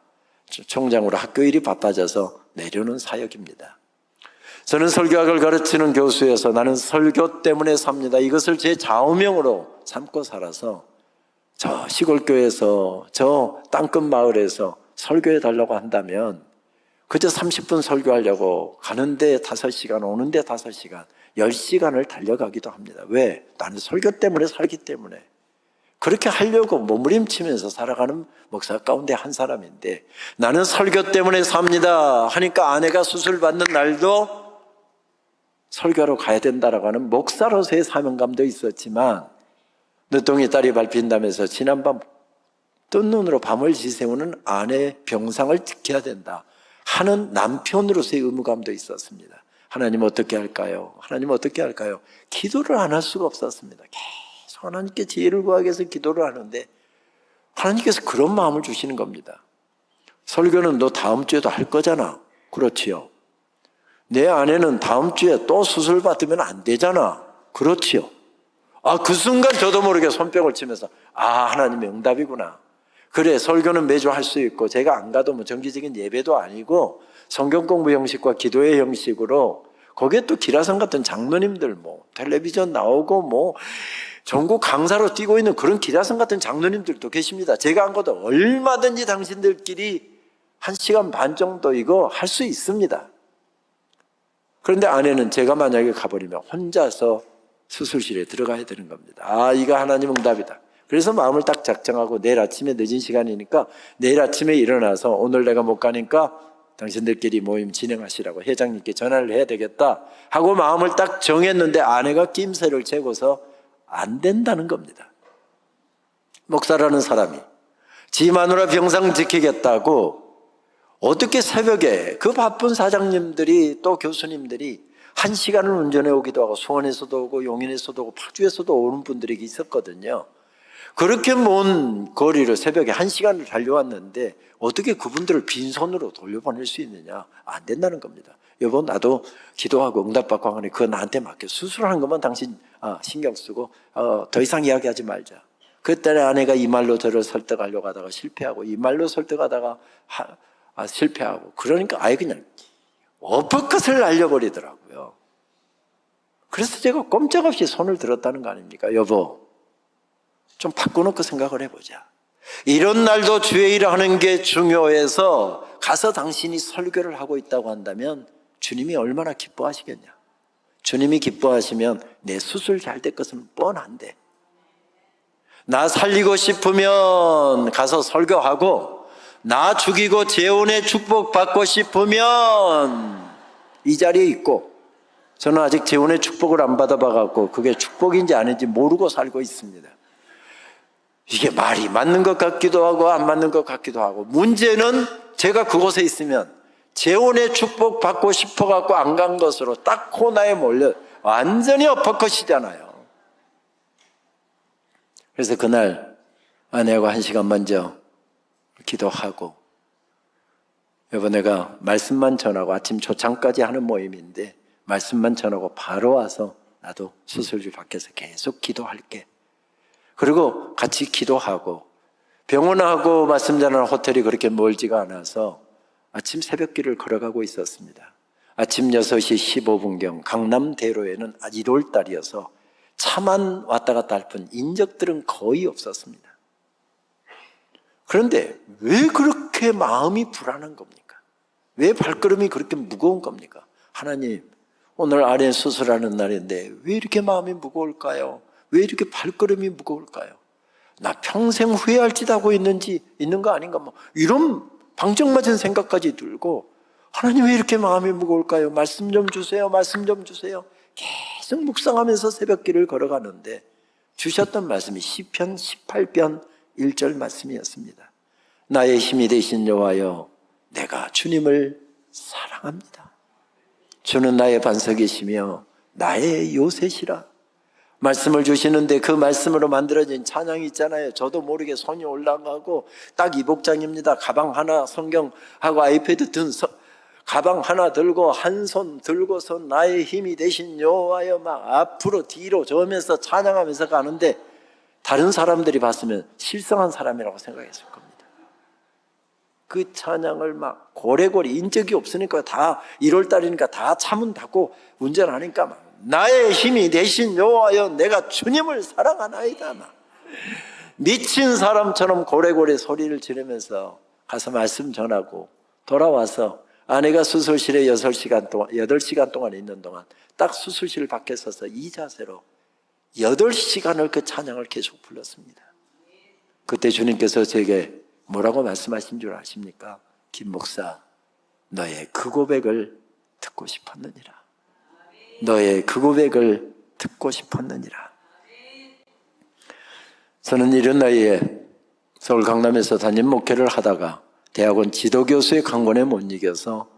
총장으로 학교 일이 바빠져서 내려놓은 사역입니다. 저는 설교학을 가르치는 교수여서 나는 설교 때문에 삽니다. 이것을 제 좌우명으로 삼고 살아서 저 시골교회에서 저 땅끝 마을에서 설교해 달라고 한다면 그저 30분 설교하려고 가는데 5시간, 오는데 5시간, 10시간을 달려가기도 합니다. 왜? 나는 설교 때문에 살기 때문에. 그렇게 하려고 몸부림치면서 살아가는 목사 가운데 한 사람인데 나는 설교 때문에 삽니다 하니까 아내가 수술 받는 날도 설교하러 가야 된다라고 하는 목사로서의 사명감도 있었지만 늦둥이 딸이 밟힌다면서 지난밤 뜬 눈으로 밤을 지새우는 아내의 병상을 지켜야 된다 하는 남편으로서의 의무감도 있었습니다. 하나님 어떻게 할까요? 하나님 어떻게 할까요? 기도를 안 할 수가 없었습니다. 계속 하나님께 지혜를 구하기 위해서 기도를 하는데 하나님께서 그런 마음을 주시는 겁니다. 설교는 너 다음 주에도 할 거잖아. 그렇지요. 내 아내는 다음 주에 또 수술 받으면 안 되잖아. 그렇지요. 그 순간 저도 모르게 손뼉을 치면서 하나님의 응답이구나. 그래, 설교는 매주 할 수 있고 제가 안 가도 정기적인 예배도 아니고 성경 공부 형식과 기도의 형식으로 거기에 또 기라성 같은 장로님들 텔레비전 나오고 전국 강사로 뛰고 있는 그런 기라성 같은 장로님들도 계십니다. 제가 안 가도 얼마든지 당신들끼리 1시간 반 정도 이거 할 수 있습니다. 그런데 아내는 제가 만약에 가버리면 혼자서 수술실에 들어가야 되는 겁니다. 이거 하나님 응답이다. 그래서 마음을 딱 작정하고 내일 아침에 늦은 시간이니까 내일 아침에 일어나서 오늘 내가 못 가니까 당신들끼리 모임 진행하시라고 회장님께 전화를 해야 되겠다 하고 마음을 딱 정했는데 아내가 낌새를 재고서 안 된다는 겁니다. 목사라는 사람이 지 마누라 병상 지키겠다고 어떻게 새벽에 그 바쁜 사장님들이 또 교수님들이 1시간을 운전해 오기도 하고 수원에서도 오고 용인에서도 오고 파주에서도 오는 분들이 있었거든요. 그렇게 먼 거리를 새벽에 1시간을 달려왔는데 어떻게 그분들을 빈손으로 돌려보낼 수 있느냐? 안 된다는 겁니다. 여보 나도 기도하고 응답받고 하니 그거 나한테 맡겨. 수술하는 것만 당신 신경 쓰고 더 이상 이야기하지 말자. 그때 아내가 이 말로 저를 설득하려고 하다가 실패하고 이 말로 설득하다가 실패하고 그러니까 아예 그냥 어퍼컷을 날려버리더라고요. 그래서 제가 꼼짝없이 손을 들었다는 거 아닙니까? 여보 좀 바꿔놓고 생각을 해보자. 이런 날도 주의 일을 하는 게 중요해서 가서 당신이 설교를 하고 있다고 한다면 주님이 얼마나 기뻐하시겠냐. 주님이 기뻐하시면 내 수술 잘 될 것은 뻔한데 나 살리고 싶으면 가서 설교하고 나 죽이고 재혼의 축복 받고 싶으면 이 자리에 있고 저는 아직 재혼의 축복을 안 받아봐갖고 그게 축복인지 아닌지 모르고 살고 있습니다. 이게 말이 맞는 것 같기도 하고 안 맞는 것 같기도 하고 문제는 제가 그곳에 있으면 재혼의 축복 받고 싶어갖고 안 간 것으로 딱 코너에 몰려 완전히 엎어컷이잖아요. 그래서 그날 아내하고 1시간 먼저 기도하고, 여보 내가 말씀만 전하고, 아침 조창까지 하는 모임인데 말씀만 전하고 바로 와서 나도 수술실 밖에서 계속 기도할게. 그리고 같이 기도하고, 병원하고 말씀 전하는 호텔이 그렇게 멀지가 않아서 아침 새벽길을 걸어가고 있었습니다. 아침 6시 15분경 강남대로에는 1월 달이어서 차만 왔다 갔다 할 뿐 인적들은 거의 없었습니다. 그런데 왜 그렇게 마음이 불안한 겁니까? 왜 발걸음이 그렇게 무거운 겁니까? 하나님, 오늘 아내 수술하는 날인데 왜 이렇게 마음이 무거울까요? 왜 이렇게 발걸음이 무거울까요? 나 평생 후회할 짓 하고 있는 거 아닌가? 뭐 이런 방정맞은 생각까지 들고, 하나님 왜 이렇게 마음이 무거울까요? 말씀 좀 주세요. 말씀 좀 주세요. 계속 묵상하면서 새벽길을 걸어가는데 주셨던 말씀이 시편 18편 1절 말씀이었습니다. 나의 힘이 되신 여호와여, 내가 주님을 사랑합니다. 주는 나의 반석이시며 나의 요새시라. 말씀을 주시는데 그 말씀으로 만들어진 찬양이 있잖아요. 저도 모르게 손이 올라가고 딱 이 복장입니다. 가방 하나, 성경하고 아이패드 든 가방 하나 들고 한 손 들고서 나의 힘이 되신 여호와여 막 앞으로 뒤로 저으면서 찬양하면서 가는데, 다른 사람들이 봤으면 실성한 사람이라고 생각했을 겁니다. 그 찬양을 막 고래고래 인적이 없으니까 다 1월달이니까 다 차문 닫고 운전하니까 막 나의 힘이 되신 여호와여 내가 주님을 사랑하나이다 막 미친 사람처럼 고래고래 소리를 지르면서 가서 말씀 전하고 돌아와서 아내가 수술실에 8시간 동안 있는 동안 딱 수술실 밖에 서서 이 자세로 8시간을 그 찬양을 계속 불렀습니다. 그때 주님께서 제게 뭐라고 말씀하신 줄 아십니까? 김 목사, 너의 그 고백을 듣고 싶었느니라. 너의 그 고백을 듣고 싶었느니라. 저는 이런 나이에 서울 강남에서 담임 목회를 하다가 대학원 지도교수의 강권에 못 이겨서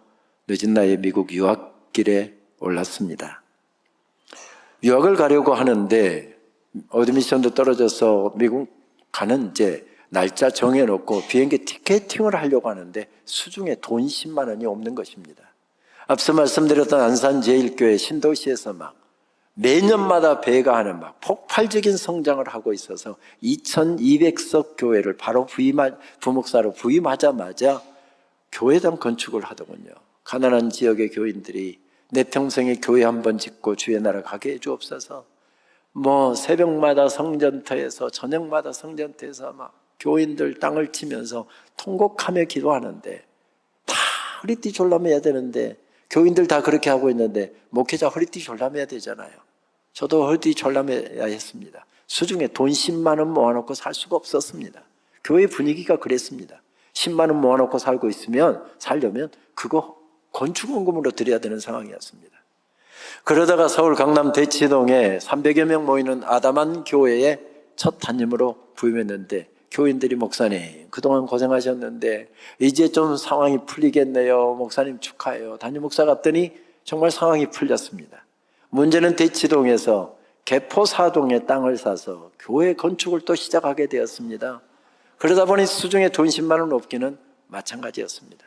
늦은 나이에 미국 유학길에 올랐습니다. 유학을 가려고 하는데 어드미션도 떨어져서 미국 가는 이제 날짜 정해놓고 비행기 티켓팅을 하려고 하는데 수중에 돈 10만 원이 없는 것입니다. 앞서 말씀드렸던 안산제일교회 신도시에서 막 매년마다 배가 하는 막 폭발적인 성장을 하고 있어서 2200석 교회를 바로 부목사로 부임하자마자 교회당 건축을 하더군요. 가난한 지역의 교인들이 내 평생에 교회 한번 짓고 주의 나라 가게 해주옵소서. 뭐 새벽마다 성전터에서 저녁마다 성전터에서 막 교인들 땅을 치면서 통곡하며 기도하는데, 다 허리띠 졸라매야 되는데 교인들 다 그렇게 하고 있는데 목회자 허리띠 졸라매야 되잖아요. 저도 허리띠 졸라매야 했습니다. 수중에 돈 10만 원 모아놓고 살 수가 없었습니다. 교회 분위기가 그랬습니다. 10만 원 모아놓고 살려면 그거 건축원금으로 드려야 되는 상황이었습니다. 그러다가 서울 강남 대치동에 300여 명 모이는 아담한 교회에 첫 담임으로 부임했는데, 교인들이 목사님 그동안 고생하셨는데 이제 좀 상황이 풀리겠네요. 목사님 축하해요. 담임 목사 갔더니 정말 상황이 풀렸습니다. 문제는 대치동에서 개포사동에 땅을 사서 교회 건축을 또 시작하게 되었습니다. 그러다 보니 수중에 돈 10만 원 없기는 마찬가지였습니다.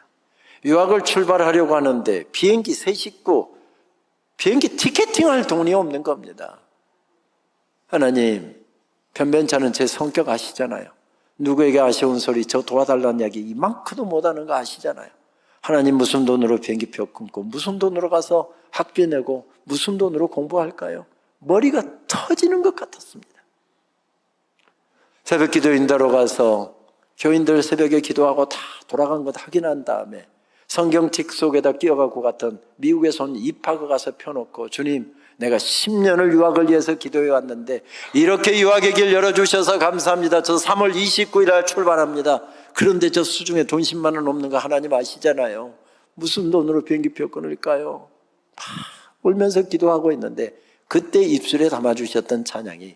유학을 출발하려고 하는데 비행기 새 식구 비행기 티켓팅할 돈이 없는 겁니다. 하나님, 변변찮은 제 성격 아시잖아요. 누구에게 아쉬운 소리, 저 도와달라는 이야기 이만큼도 못하는 거 아시잖아요. 하나님, 무슨 돈으로 비행기표 끊고 무슨 돈으로 가서 학비 내고 무슨 돈으로 공부할까요? 머리가 터지는 것 같았습니다. 새벽 기도 인도로 가서 교인들 새벽에 기도하고 다 돌아간 것 확인한 다음에 성경책 속에다 끼워갖고 갔던 미국에서 온 입학을 가서 펴놓고, 주님, 내가 10년을 유학을 위해서 기도해 왔는데 이렇게 유학의 길 열어주셔서 감사합니다. 저 3월 29일 날 출발합니다. 그런데 저 수중에 돈 10만 원 없는 거 하나님 아시잖아요. 무슨 돈으로 비행기표 끊을까요? 다 울면서 기도하고 있는데 그때 입술에 담아주셨던 찬양이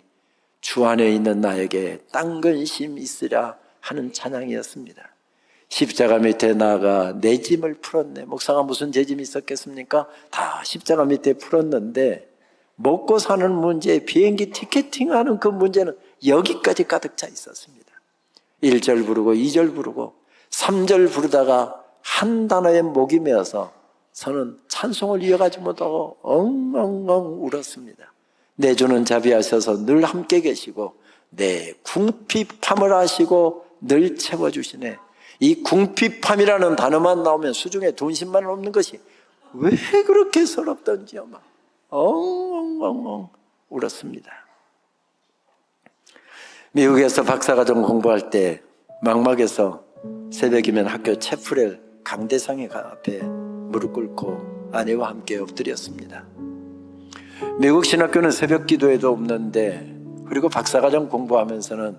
주 안에 있는 나에게 딴 근심 있으랴 하는 찬양이었습니다. 십자가 밑에 나아가 내 짐을 풀었네. 목사가 무슨 제 짐이 있었겠습니까? 다 십자가 밑에 풀었는데 먹고 사는 문제, 비행기 티켓팅하는 그 문제는 여기까지 가득 차 있었습니다. 1절 부르고 2절 부르고 3절 부르다가 한 단어에 목이 메어서 저는 찬송을 이어가지 못하고 엉엉엉 울었습니다. 내 주는 자비하셔서 늘 함께 계시고 내 궁핍함을 아시고 늘 채워주시네. 이 궁핍함이라는 단어만 나오면 수중에 돈심만 없는 것이 왜 그렇게 서럽던지요. 막 엉엉엉엉 울었습니다. 미국에서 박사과정 공부할 때 망막에서 새벽이면 학교 채플의 강대상의 앞에 무릎 꿇고 아내와 함께 엎드렸습니다. 미국 신학교는 새벽 기도회도 없는데, 그리고 박사과정 공부하면서는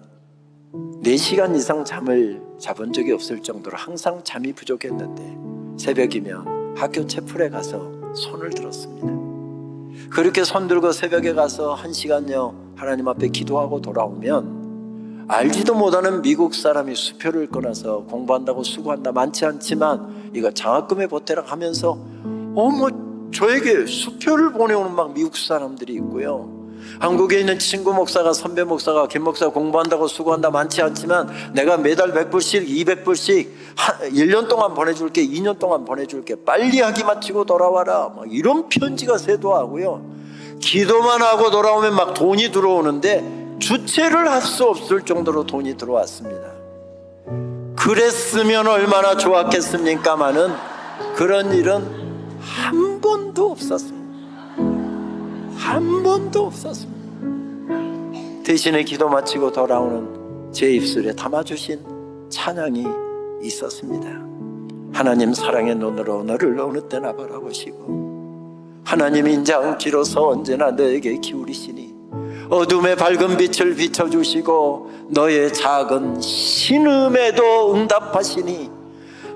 4시간 이상 잠을 자본 적이 없을 정도로 항상 잠이 부족했는데 새벽이면 학교 채플에 가서 손을 들었습니다. 그렇게 손 들고 새벽에 가서 1시간여 하나님 앞에 기도하고 돌아오면 알지도 못하는 미국 사람이 수표를 꺼내서 공부한다고 수고한다 많지 않지만 이거 장학금에 보태라 하면서 저에게 수표를 보내오는 막 미국 사람들이 있고요. 한국에 있는 친구 목사가, 선배 목사가, 김 목사 공부한다고 수고한다 많지 않지만 내가 매달 100불씩 200불씩 1년 동안 보내줄게, 2년 동안 보내줄게, 빨리 학위 마치고 돌아와라, 막 이런 편지가 쇄도하고요. 기도만 하고 돌아오면 막 돈이 들어오는데 주체를 할 수 없을 정도로 돈이 들어왔습니다. 그랬으면 얼마나 좋았겠습니까마는 그런 일은 한 번도 없었습니다. 한 번도 없었습니다. 대신에 기도 마치고 돌아오는 제 입술에 담아주신 찬양이 있었습니다. 하나님 사랑의 눈으로 너를 어느 때나 바라보시고 하나님 인자응기로서 언제나 너에게 기울이시니 어둠의 밝은 빛을 비춰주시고 너의 작은 신음에도 응답하시니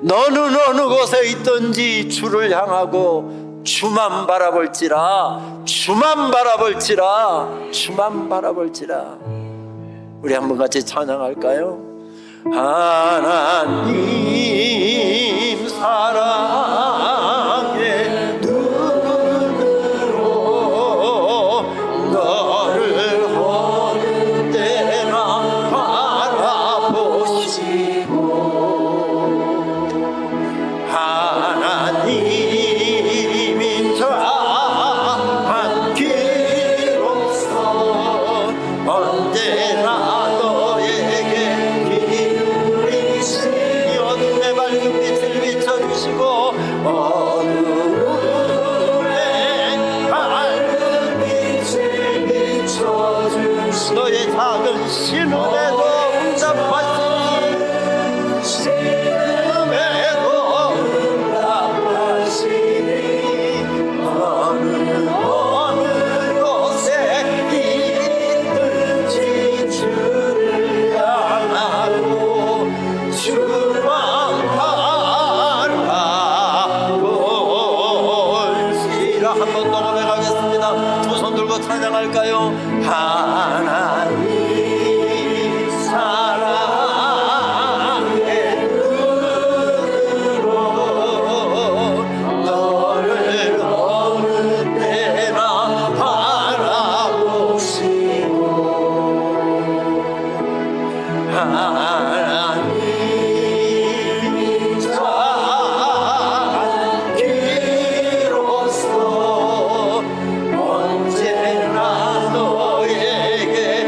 너는 어느 곳에 있든지 주를 향하고 주만 바라볼지라, 주만 바라볼지라, 주만 바라볼지라. 우리 한번 같이 찬양할까요? 하나님 사랑의 눈으로 너를 어느 때나 바라보시고 하나님 언제나 너에게 기울이시니 어둠의 밝은 빛을 비춰주시고 어둠의 밝은 빛을 비춰주시고 너의 작은 신음에도 응답하시니 신음에도 응답하시니 어느 곳에 주를 향하고 주만 바라볼지라. 한 번 더 고백하겠습니다. 두 손 들고 찬양할까요? 하나님 사랑의 눈으로 너를 어느 때나 바라보시고 하나님 자기로서 언제나 너에게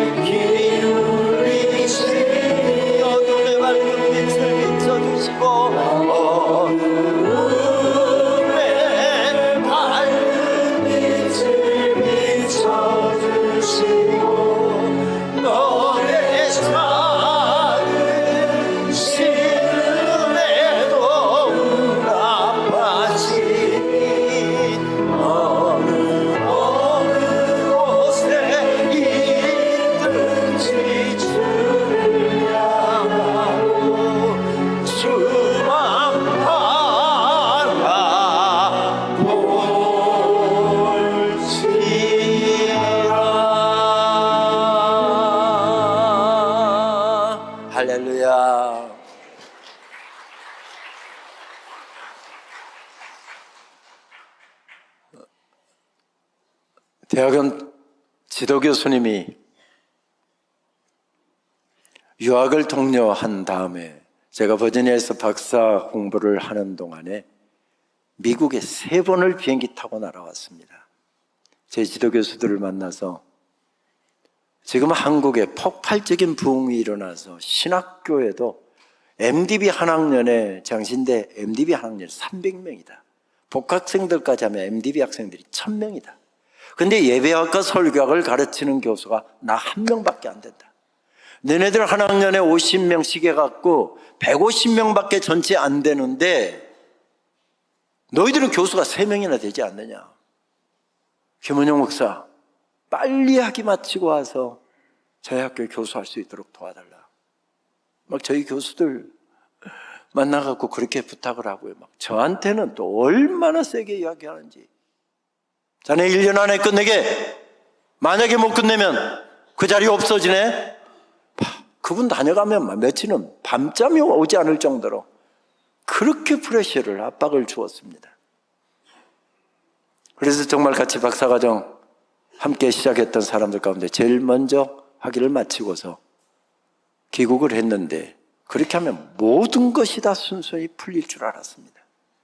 대학원 지도교수님이 유학을 독려한 다음에 제가 버지니아에서 박사 공부를 하는 동안에 미국에 3번을 비행기 타고 날아왔습니다. 제 지도교수들을 만나서 지금 한국에 폭발적인 부흥이 일어나서 신학교에도 MDB 한 학년에 장신대 MDB 한 학년에 300명이다. 복학생들까지 하면 MDB 학생들이 1000명이다. 근데 예배학과 설교학을 가르치는 교수가 나 1명밖에 안 된다. 너네들 한 학년에 50명씩 해갖고 150명밖에 전체 안 되는데 너희들은 교수가 3명이나 되지 않느냐. 김은영 목사 빨리 학위 마치고 와서 저희 학교에 교수할 수 있도록 도와달라. 막 저희 교수들 만나갖고 그렇게 부탁을 하고요. 막 저한테는 또 얼마나 세게 이야기하는지. 자네 1년 안에 끝내게. 만약에 못 끝내면 그 자리 없어지네. 그분 다녀가면 며칠은 밤잠이 오지 않을 정도로 그렇게 프레셔를, 압박을 주었습니다. 그래서 정말 같이 박사과정 함께 시작했던 사람들 가운데 제일 먼저 학위를 마치고서 귀국을 했는데, 그렇게 하면 모든 것이 다 순순히 풀릴 줄 알았습니다.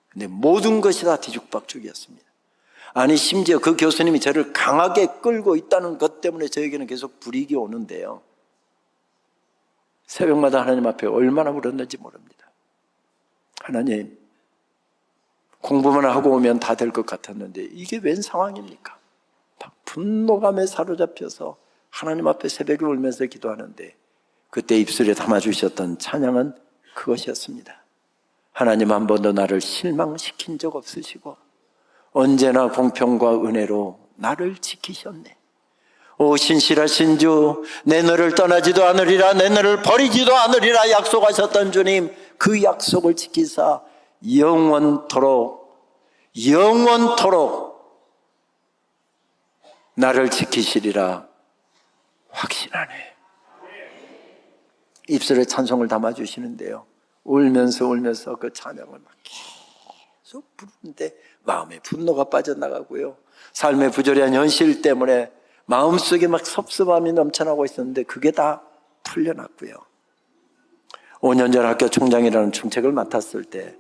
근데 모든 것이 다 뒤죽박죽이었습니다. 아니 심지어 그 교수님이 저를 강하게 끌고 있다는 것 때문에 저에게는 계속 불이익이 오는데요. 새벽마다 하나님 앞에 얼마나 울었는지 모릅니다. 하나님, 공부만 하고 오면 다 될 것 같았는데 이게 웬 상황입니까? 분노감에 사로잡혀서 하나님 앞에 새벽에 울면서 기도하는데, 그때 입술에 담아주셨던 찬양은 그것이었습니다. 하나님 한 번도 나를 실망시킨 적 없으시고 언제나 공평과 은혜로 나를 지키셨네. 오 신실하신 주, 내 너를 떠나지도 않으리라, 내 너를 버리지도 않으리라 약속하셨던 주님, 그 약속을 지키사 영원토록 나를 지키시리라 확신하네. 입술에 찬송을 담아주시는데요, 울면서 그 찬양을 막 계속 부르는데 마음에 분노가 빠져나가고요, 삶의 부조리한 현실 때문에 마음속에 막 섭섭함이 넘쳐나고 있었는데 그게 다 풀려났고요. 5년 전 학교 총장이라는 중책을 맡았을 때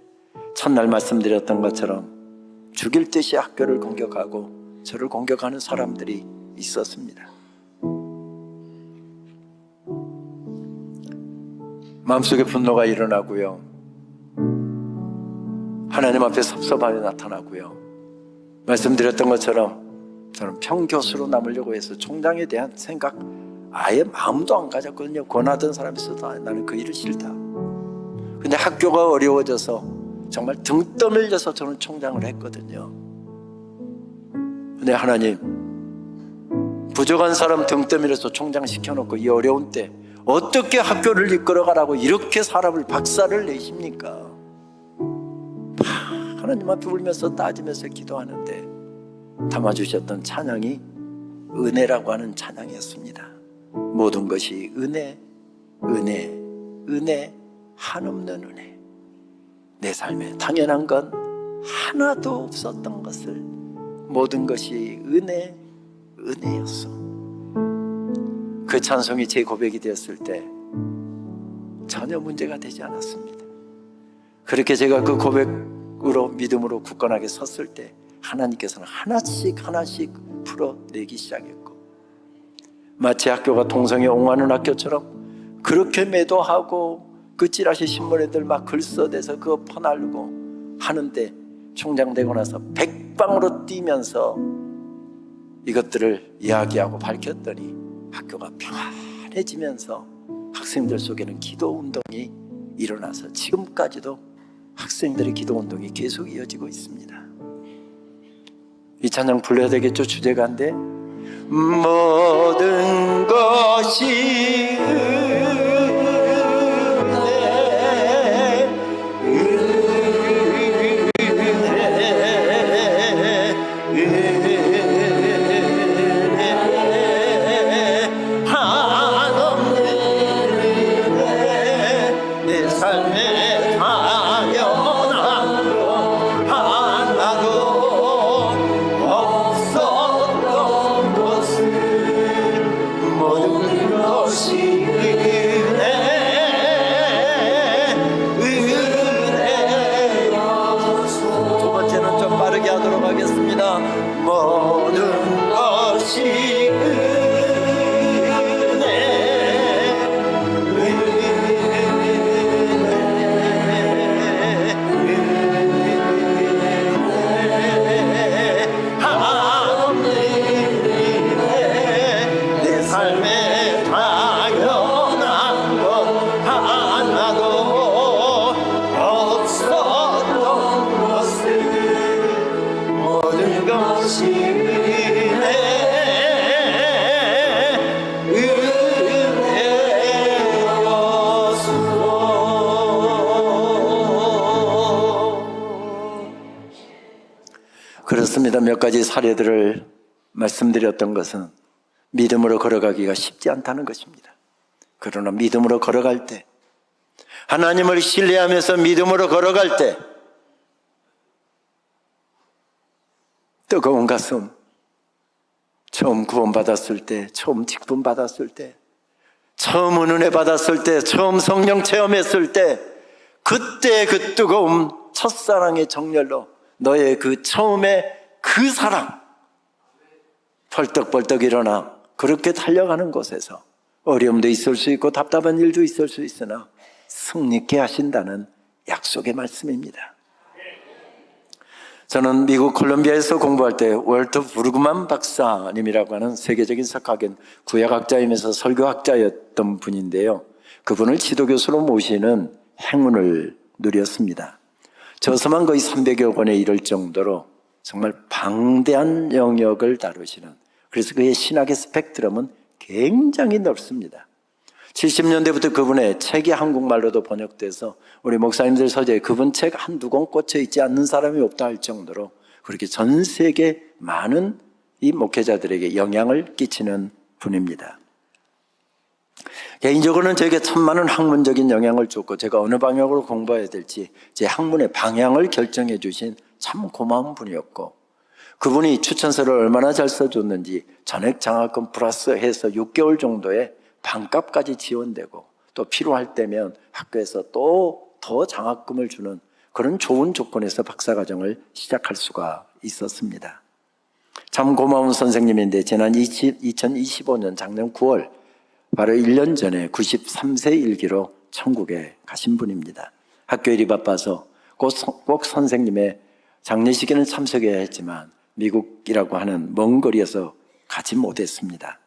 첫날 말씀드렸던 것처럼 죽일 듯이 학교를 공격하고 저를 공격하는 사람들이 있었습니다. 마음속에 분노가 일어나고요, 하나님 앞에 섭섭함이 나타나고요. 말씀드렸던 것처럼 저는 평교수로 남으려고 해서 총장에 대한 생각 아예 마음도 안 가졌거든요. 권하던 사람이 있어도 나는 그 일을 싫다. 근데 학교가 어려워져서 정말 등 떠밀려서 저는 총장을 했거든요. 근데 하나님, 부족한 사람 등 떠밀려서 총장 시켜놓고 이 어려운 때 어떻게 학교를 이끌어가라고 이렇게 사람을 박살을 내십니까? 하나님 앞에 울면서 따지면서 기도하는데 담아주셨던 찬양이 은혜라고 하는 찬양이었습니다. 모든 것이 은혜, 한없는 은혜. 내 삶에 당연한 건 하나도 없었던 것을 모든 것이 은혜였어. 그 찬송이 제 고백이 되었을 때 전혀 문제가 되지 않았습니다. 그렇게 제가 그 고백으로 믿음으로 굳건하게 섰을 때 하나님께서는 하나씩 풀어내기 시작했고, 마치 학교가 동성애 옹호하는 학교처럼 그렇게 매도하고 그 찌라시 신문에들 막 글 써대서 그거 퍼날르고 하는데, 총장 되고 나서 백방으로 뛰면서 이것들을 이야기하고 밝혔더니 학교가 평안해지면서 학생들 속에는 기도 운동이 일어나서 지금까지도 학생들의 기도 운동이 계속 이어지고 있습니다. 이 찬양 불러야 되겠죠? 주제가인데, 모든 것이 하도록 하겠습니다. 모든 것이 그렇습니다. 몇 가지 사례들을 말씀드렸던 것은 믿음으로 걸어가기가 쉽지 않다는 것입니다. 그러나 믿음으로 걸어갈 때, 하나님을 신뢰하면서 믿음으로 걸어갈 때 뜨거운 가슴, 처음 구원받았을 때, 처음 직분 받았을 때, 처음 은혜 받았을 때, 처음 성령 체험했을 때, 그때 그 뜨거움, 첫사랑의 정열로 너의 그 처음에 그 사랑 벌떡벌떡 일어나 그렇게 달려가는 곳에서 어려움도 있을 수 있고 답답한 일도 있을 수 있으나 승리케 하신다는 약속의 말씀입니다. 저는 미국 콜롬비아에서 공부할 때 월터 부르그만 박사님이라고 하는 세계적인 석학인 구약학자이면서 설교학자였던 분인데요, 그분을 지도교수로 모시는 행운을 누렸습니다. 저서만 거의 300여 권에 이를 정도로 정말 방대한 영역을 다루시는, 그래서 그의 신학의 스펙트럼은 굉장히 넓습니다. 70년대부터 그분의 책이 한국말로도 번역돼서 우리 목사님들 서재에 그분 책 한두 권 꽂혀 있지 않는 사람이 없다 할 정도로 그렇게 전 세계 많은 이 목회자들에게 영향을 끼치는 분입니다. 개인적으로는 저에게 참 많은 학문적인 영향을 줬고, 제가 어느 방향으로 공부해야 될지 제 학문의 방향을 결정해 주신 참 고마운 분이었고, 그분이 추천서를 얼마나 잘 써줬는지 전액 장학금 플러스 해서 6개월 정도의 반값까지 지원되고, 또 필요할 때면 학교에서 또 더 장학금을 주는 그런 좋은 조건에서 박사과정을 시작할 수가 있었습니다. 참 고마운 선생님인데, 지난 2025년 작년 9월 바로 1년 전에 93세 일기로 천국에 가신 분입니다. 학교 일이 바빠서 꼭 선생님의 장례식에는 참석해야 했지만 미국이라고 하는 먼 거리에서 가지 못했습니다.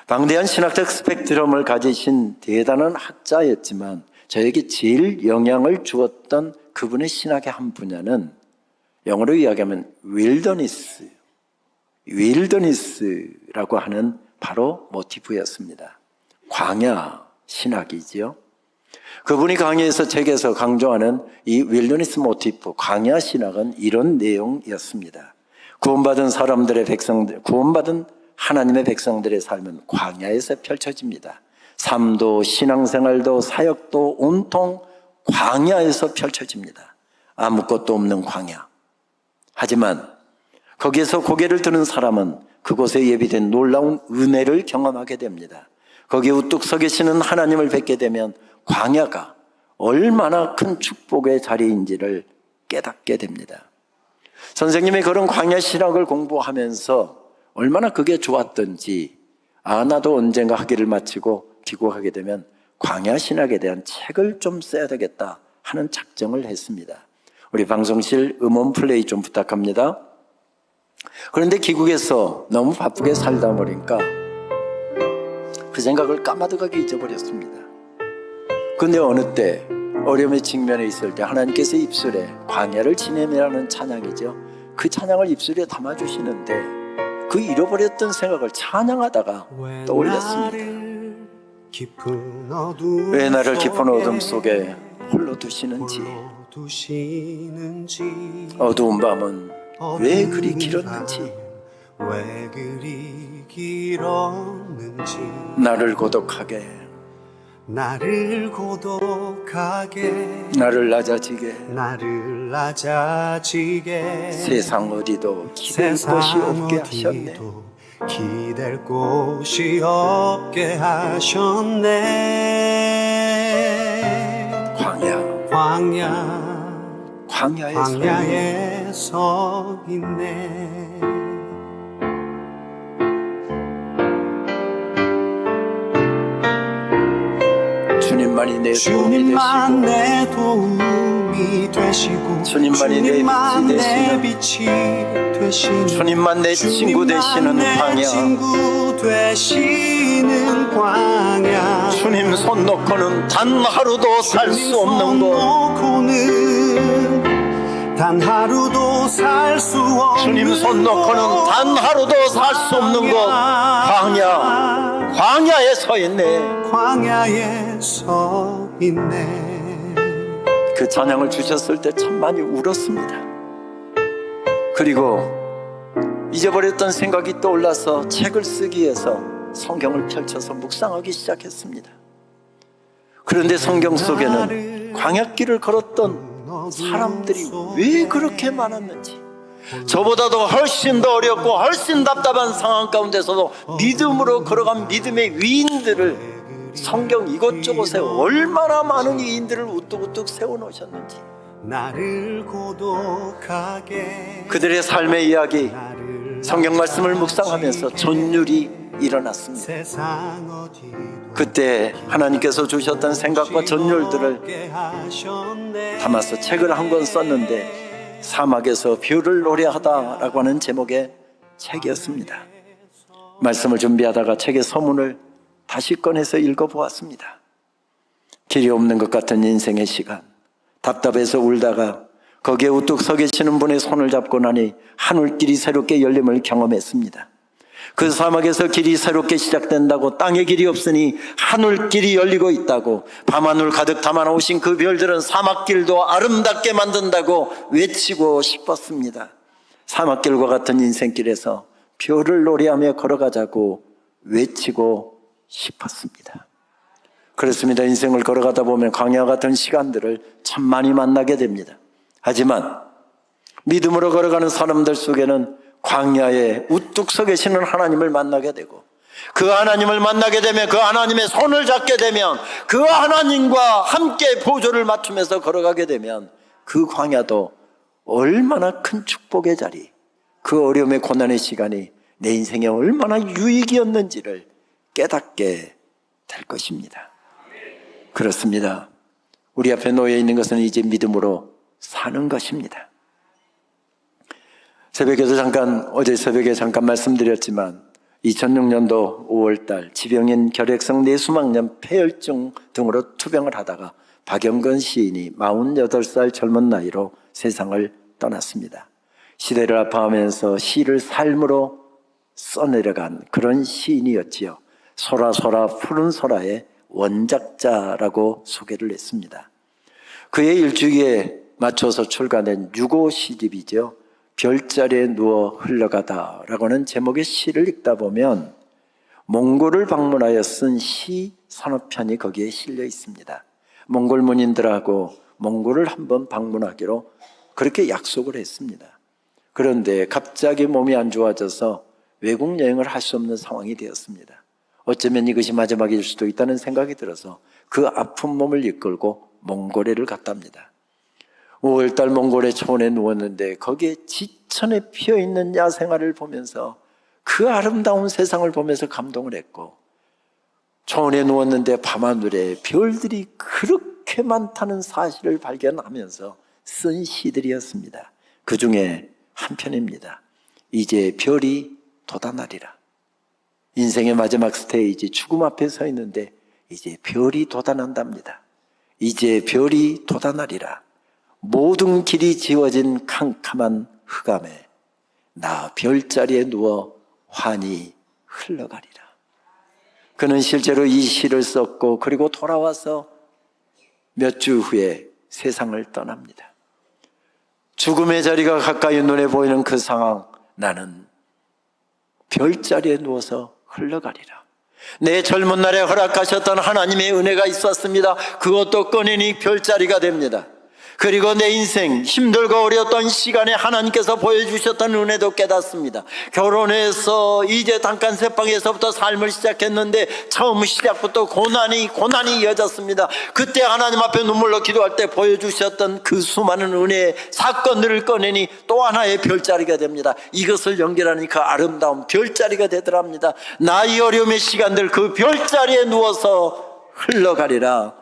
방대한 신학적 스펙트럼을 가지신 대단한 학자였지만 저에게 제일 영향을 주었던 그분의 신학의 한 분야는 영어로 이야기하면 윌더니스라고 하는 바로 모티프였습니다. 광야 신학이지요. 그분이 강의에서 책에서 강조하는 이 윌더니스 모티프, 광야 신학은 이런 내용이었습니다. 구원받은 하나님의 백성들의 삶은 광야에서 펼쳐집니다. 삶도 신앙생활도 사역도 온통 광야에서 펼쳐집니다. 아무것도 없는 광야. 하지만 거기에서 고개를 드는 사람은 그곳에 예비된 놀라운 은혜를 경험하게 됩니다. 거기에 우뚝 서 계시는 하나님을 뵙게 되면 광야가 얼마나 큰 축복의 자리인지를 깨닫게 됩니다. 선생님이 그런 광야 신학을 공부하면서 얼마나 그게 좋았던지, 나도 언젠가 학위를 마치고 귀국하게 되면 광야 신학에 대한 책을 좀 써야 되겠다 하는 작정을 했습니다. 우리 방송실 음원 플레이 좀 부탁합니다. 그런데 귀국에서 너무 바쁘게 살다 보니까 그 생각을 까마득하게 잊어버렸습니다. 그런데 어느 때 어려움에 직면해 있을 때 하나님께서 입술에, 광야를 지내매라는 찬양이죠, 그 찬양을 입술에 담아주시는데 그 잃어버렸던 생각을 찬양하다가 떠올렸습니다. 왜 나를 깊은 어둠 속에 홀로 두시는지, 어두운 밤은 왜 그리 길었는지, 나를 고독하게, 나를 낮아지게 세상 어디도 기댈 곳이 없게 하셨네. 기댈 곳이 없게 하셨네. 광야에 서 있네. 주님만이 내 도움이 주님만 되시고 내 도움이 되시고 주님만이 내 주님만 빛이 내 빛이 되시는 주님만 내 친구 되시는 내 광야 친구 되시는 광야 주님 손 놓고는 단 하루도 살 수 없는 곳 놓고는 단 하루도 살 수 없는 주님 손 놓고는 단 하루도 살 수 없는 곳 광야에 서 있네. 광야에 서 있네. 그 찬양을 주셨을 때 참 많이 울었습니다. 그리고 잊어버렸던 생각이 떠올라서 책을 쓰기 위해서 성경을 펼쳐서 묵상하기 시작했습니다. 그런데 성경 속에는 광야길을 걸었던 사람들이 왜 그렇게 많았는지, 저보다도 훨씬 더 어렵고 훨씬 답답한 상황 가운데서도 믿음으로 걸어간 믿음의 위인들을 성경 이곳저곳에 얼마나 많은 위인들을 우뚝우뚝 세워놓으셨는지, 나를 고독하게 그들의 삶의 이야기, 성경 말씀을 묵상하면서 전율이 일어났습니다. 세상 어디도 그때 하나님께서 주셨던 생각과 전율들을 담아서 책을 한 권 썼는데, 사막에서 뷰를 노래하다라고 하는 제목의 책이었습니다. 말씀을 준비하다가 책의 서문을 다시 꺼내서 읽어보았습니다. 길이 없는 것 같은 인생의 시간, 답답해서 울다가 거기에 우뚝 서 계시는 분의 손을 잡고 나니 하늘길이 새롭게 열림을 경험했습니다. 그 사막에서 길이 새롭게 시작된다고, 땅에 길이 없으니 하늘길이 열리고 있다고, 밤하늘 가득 담아놓으신 그 별들은 사막길도 아름답게 만든다고 외치고 싶었습니다. 사막길과 같은 인생길에서 별을 노래하며 걸어가자고 외치고 싶었습니다. 그렇습니다. 인생을 걸어가다 보면 광야 같은 시간들을 참 많이 만나게 됩니다. 하지만 믿음으로 걸어가는 사람들 속에는 광야에 우뚝 서 계시는 하나님을 만나게 되고, 그 하나님을 만나게 되면, 그 하나님의 손을 잡게 되면, 그 하나님과 함께 보조를 맞추면서 걸어가게 되면 그 광야도 얼마나 큰 축복의 자리, 그 어려움의 고난의 시간이 내 인생에 얼마나 유익이었는지를 깨닫게 될 것입니다. 그렇습니다. 우리 앞에 놓여 있는 것은 이제 믿음으로 사는 것입니다. 새벽에도 어제 새벽에 잠깐 말씀드렸지만 2006년도 5월달 지병인 결핵성 뇌수막염 폐혈증 등으로 투병을 하다가 박영건 시인이 48살 젊은 나이로 세상을 떠났습니다. 시대를 아파하면서 시를 삶으로 써내려간 그런 시인이었지요. 소라 소라 푸른 소라의 원작자라고 소개를 했습니다. 그의 일주기에 맞춰서 출간된 6호 시집이죠. 별자리에 누워 흘러가다 라고 하는 제목의 시를 읽다 보면 몽골을 방문하여 쓴 시 서너 편이 거기에 실려 있습니다. 몽골 문인들하고 몽골을 한번 방문하기로 그렇게 약속을 했습니다. 그런데 갑자기 몸이 안 좋아져서 외국 여행을 할 수 없는 상황이 되었습니다. 어쩌면 이것이 마지막일 수도 있다는 생각이 들어서 그 아픈 몸을 이끌고 몽골에를 갔답니다. 5월달 몽골의 초원에 누웠는데 거기에 지천에 피어있는 야생화를 보면서 그 아름다운 세상을 보면서 감동을 했고, 초원에 누웠는데 밤하늘에 별들이 그렇게 많다는 사실을 발견하면서 쓴 시들이었습니다. 그 중에 한 편입니다. 이제 별이 돋아나리라. 인생의 마지막 스테이지, 죽음 앞에 서 있는데 이제 별이 돋아난답니다. 이제 별이 돋아나리라. 모든 길이 지워진 캄캄한 흑암에 나 별자리에 누워 환히 흘러가리라. 그는 실제로 이 시를 썼고 그리고 돌아와서 몇 주 후에 세상을 떠납니다. 죽음의 자리가 가까이 눈에 보이는 그 상황, 나는 별자리에 누워서 흘러가리라. 내 젊은 날에 허락하셨던 하나님의 은혜가 있었습니다. 그것도 꺼내니 별자리가 됩니다. 그리고 내 인생 힘들고 어려웠던 시간에 하나님께서 보여주셨던 은혜도 깨닫습니다. 결혼해서 이제 잠깐 새방에서부터 삶을 시작했는데 처음 시작부터 고난이 이어졌습니다. 그때 하나님 앞에 눈물로 기도할 때 보여주셨던 그 수많은 은혜의 사건들을 꺼내니 또 하나의 별자리가 됩니다. 이것을 연결하니 그 아름다운 별자리가 되더랍니다. 나의 어려움의 시간들 그 별자리에 누워서 흘러가리라.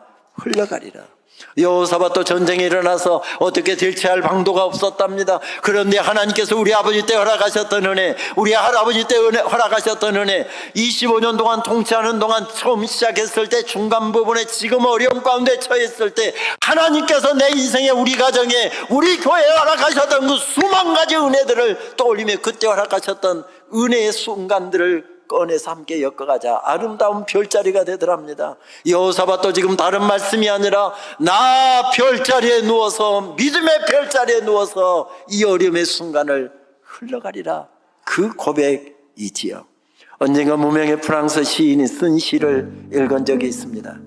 여호사밧도 전쟁이 일어나서 어떻게 대처할 방도가 없었답니다. 그런데 하나님께서 우리 아버지 때 허락하셨던 은혜, 우리 할아버지 때 허락하셨던 은혜, 25년 동안 통치하는 동안 처음 시작했을 때 중간 부분에 지금 어려움 가운데 처했을 때 하나님께서 내 인생에 우리 가정에 우리 교회에 허락하셨던 그 수만 가지 은혜들을 떠올리며 그때 허락하셨던 은혜의 순간들을 꺼내서 함께 엮어가자. 아름다운 별자리가 되더랍니다. 여호사밧도 지금 다른 말씀이 아니라 나 별자리에 누워서 믿음의 별자리에 누워서 이 어려움의 순간을 흘러가리라. 그 고백이지요. 언젠가 무명의 프랑스 시인이 쓴 시를 읽은 적이 있습니다.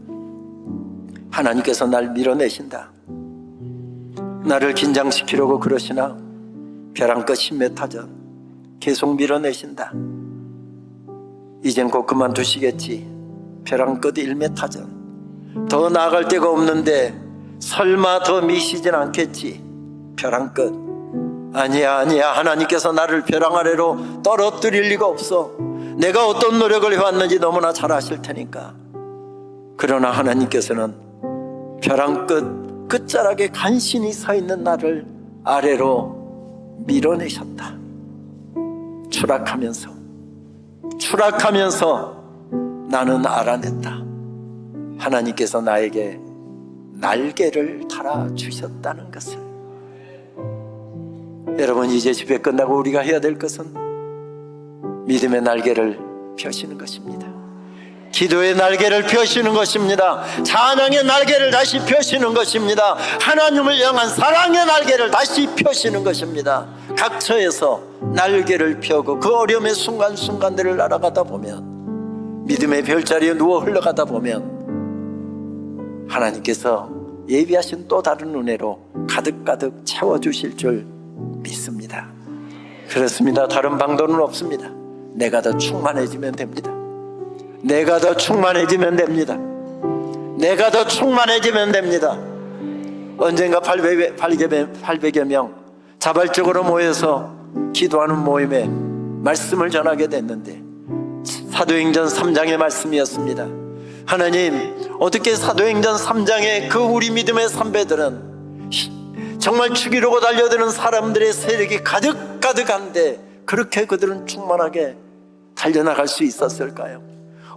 하나님께서 날 밀어내신다. 나를 긴장시키려고 그러시나 벼랑 끝 10m 전 계속 밀어내신다. 이젠 곧 그만두시겠지. 벼랑 끝 1m 전 더 나아갈 데가 없는데 설마 더 미시진 않겠지. 벼랑 끝. 아니야 하나님께서 나를 벼랑 아래로 떨어뜨릴 리가 없어. 내가 어떤 노력을 해왔는지 너무나 잘 아실 테니까. 그러나 하나님께서는 벼랑 끝 끝자락에 간신히 서 있는 나를 아래로 밀어내셨다. 추락하면서 나는 알아냈다. 하나님께서 나에게 날개를 달아주셨다는 것을. 여러분, 이제 집회 끝나고 우리가 해야 될 것은 믿음의 날개를 펴시는 것입니다. 기도의 날개를 펴시는 것입니다. 찬양의 날개를 다시 펴시는 것입니다. 하나님을 향한 사랑의 날개를 다시 펴시는 것입니다. 각 처에서 날개를 펴고 그 어려움의 순간순간들을 날아가다 보면, 믿음의 별자리에 누워 흘러가다 보면 하나님께서 예비하신 또 다른 은혜로 가득가득 채워주실 줄 믿습니다. 그렇습니다. 다른 방도는 없습니다. 내가 더 충만해지면 됩니다. 내가 더 충만해지면 됩니다. 언젠가 800여 명 자발적으로 모여서 기도하는 모임에 말씀을 전하게 됐는데 사도행전 3장의 말씀이었습니다. 하나님, 어떻게 사도행전 3장에 그 우리 믿음의 선배들은 정말 죽이려고 달려드는 사람들의 세력이 가득가득한데 그렇게 그들은 충만하게 달려나갈 수 있었을까요?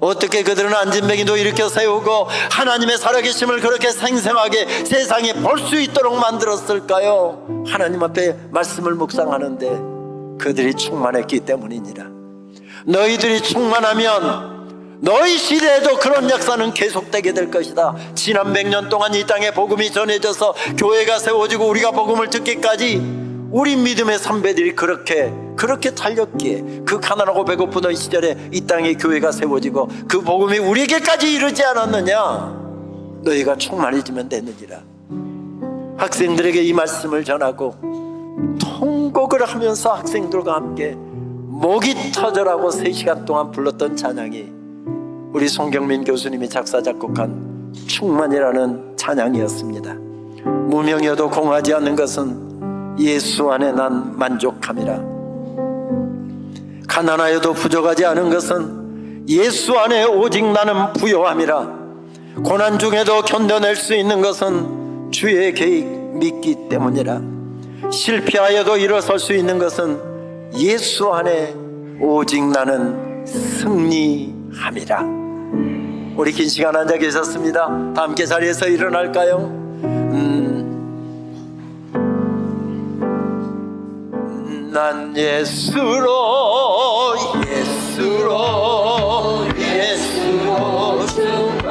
어떻게 그들은 안진뱅이도 일으켜 세우고 하나님의 살아계심을 그렇게 생생하게 세상에 볼 수 있도록 만들었을까요? 하나님 앞에 말씀을 묵상하는데 그들이 충만했기 때문이니라. 너희들이 충만하면 너희 시대에도 그런 역사는 계속되게 될 것이다. 지난 100년 동안 이 땅에 복음이 전해져서 교회가 세워지고 우리가 복음을 듣기까지 우리 믿음의 선배들이 그렇게 달렸기에 그 가난하고 배고프던 시절에 이 땅에 교회가 세워지고 그 복음이 우리에게까지 이르지 않았느냐? 너희가 충만해지면 되느니라. 학생들에게 이 말씀을 전하고 통곡을 하면서 학생들과 함께 목이 터져라고 3시간 동안 불렀던 찬양이 우리 송경민 교수님이 작사 작곡한 충만이라는 찬양이었습니다. 무명여도 공하지 않는 것은 예수 안에 난 만족함이라. 가난하여도 부족하지 않은 것은 예수 안에 오직 나는 부요함이라. 고난 중에도 견뎌낼 수 있는 것은 주의 계획 믿기 때문이라. 실패하여도 일어설 수 있는 것은 예수 안에 오직 나는 승리함이라. 우리 긴 시간 앉아 계셨습니다. 다 함께 자리에서 일어날까요? 난 예수로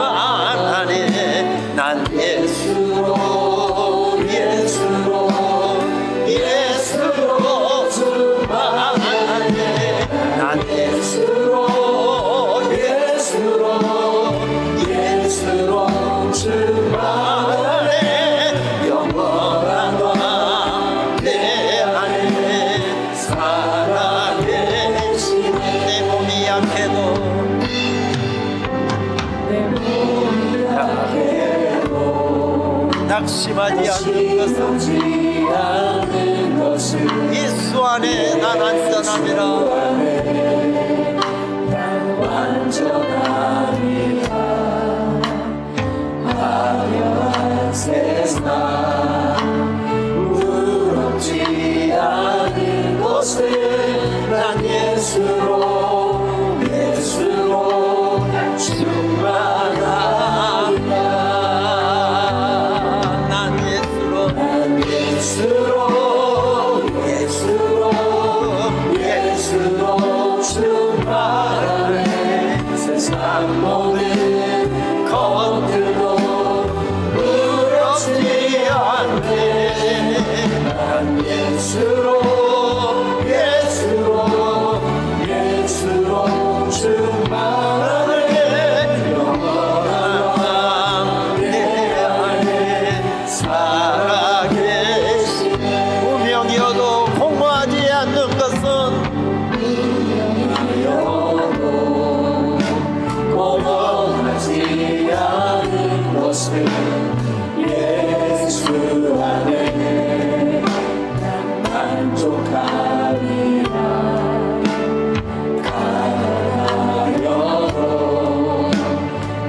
충만하네. 난 예수로 충만하네. 난 예수로 충만하네. 영원 낙심하지 않는 것은 예수 안에 난 안전함이라. 완전함이라. 화려한 세상 부럽지 않은 것은 난 예수로 충만함이라. 난 예수로 충만해. 세상 모든 것들도 부럽지 않네. 난 예수로 충만해. 영원한 내 안에 살아계신 운명이어도 공허하지 않는 것은 공허하지 않은 것은 예수 안에 난 만족하리라. 가난하여도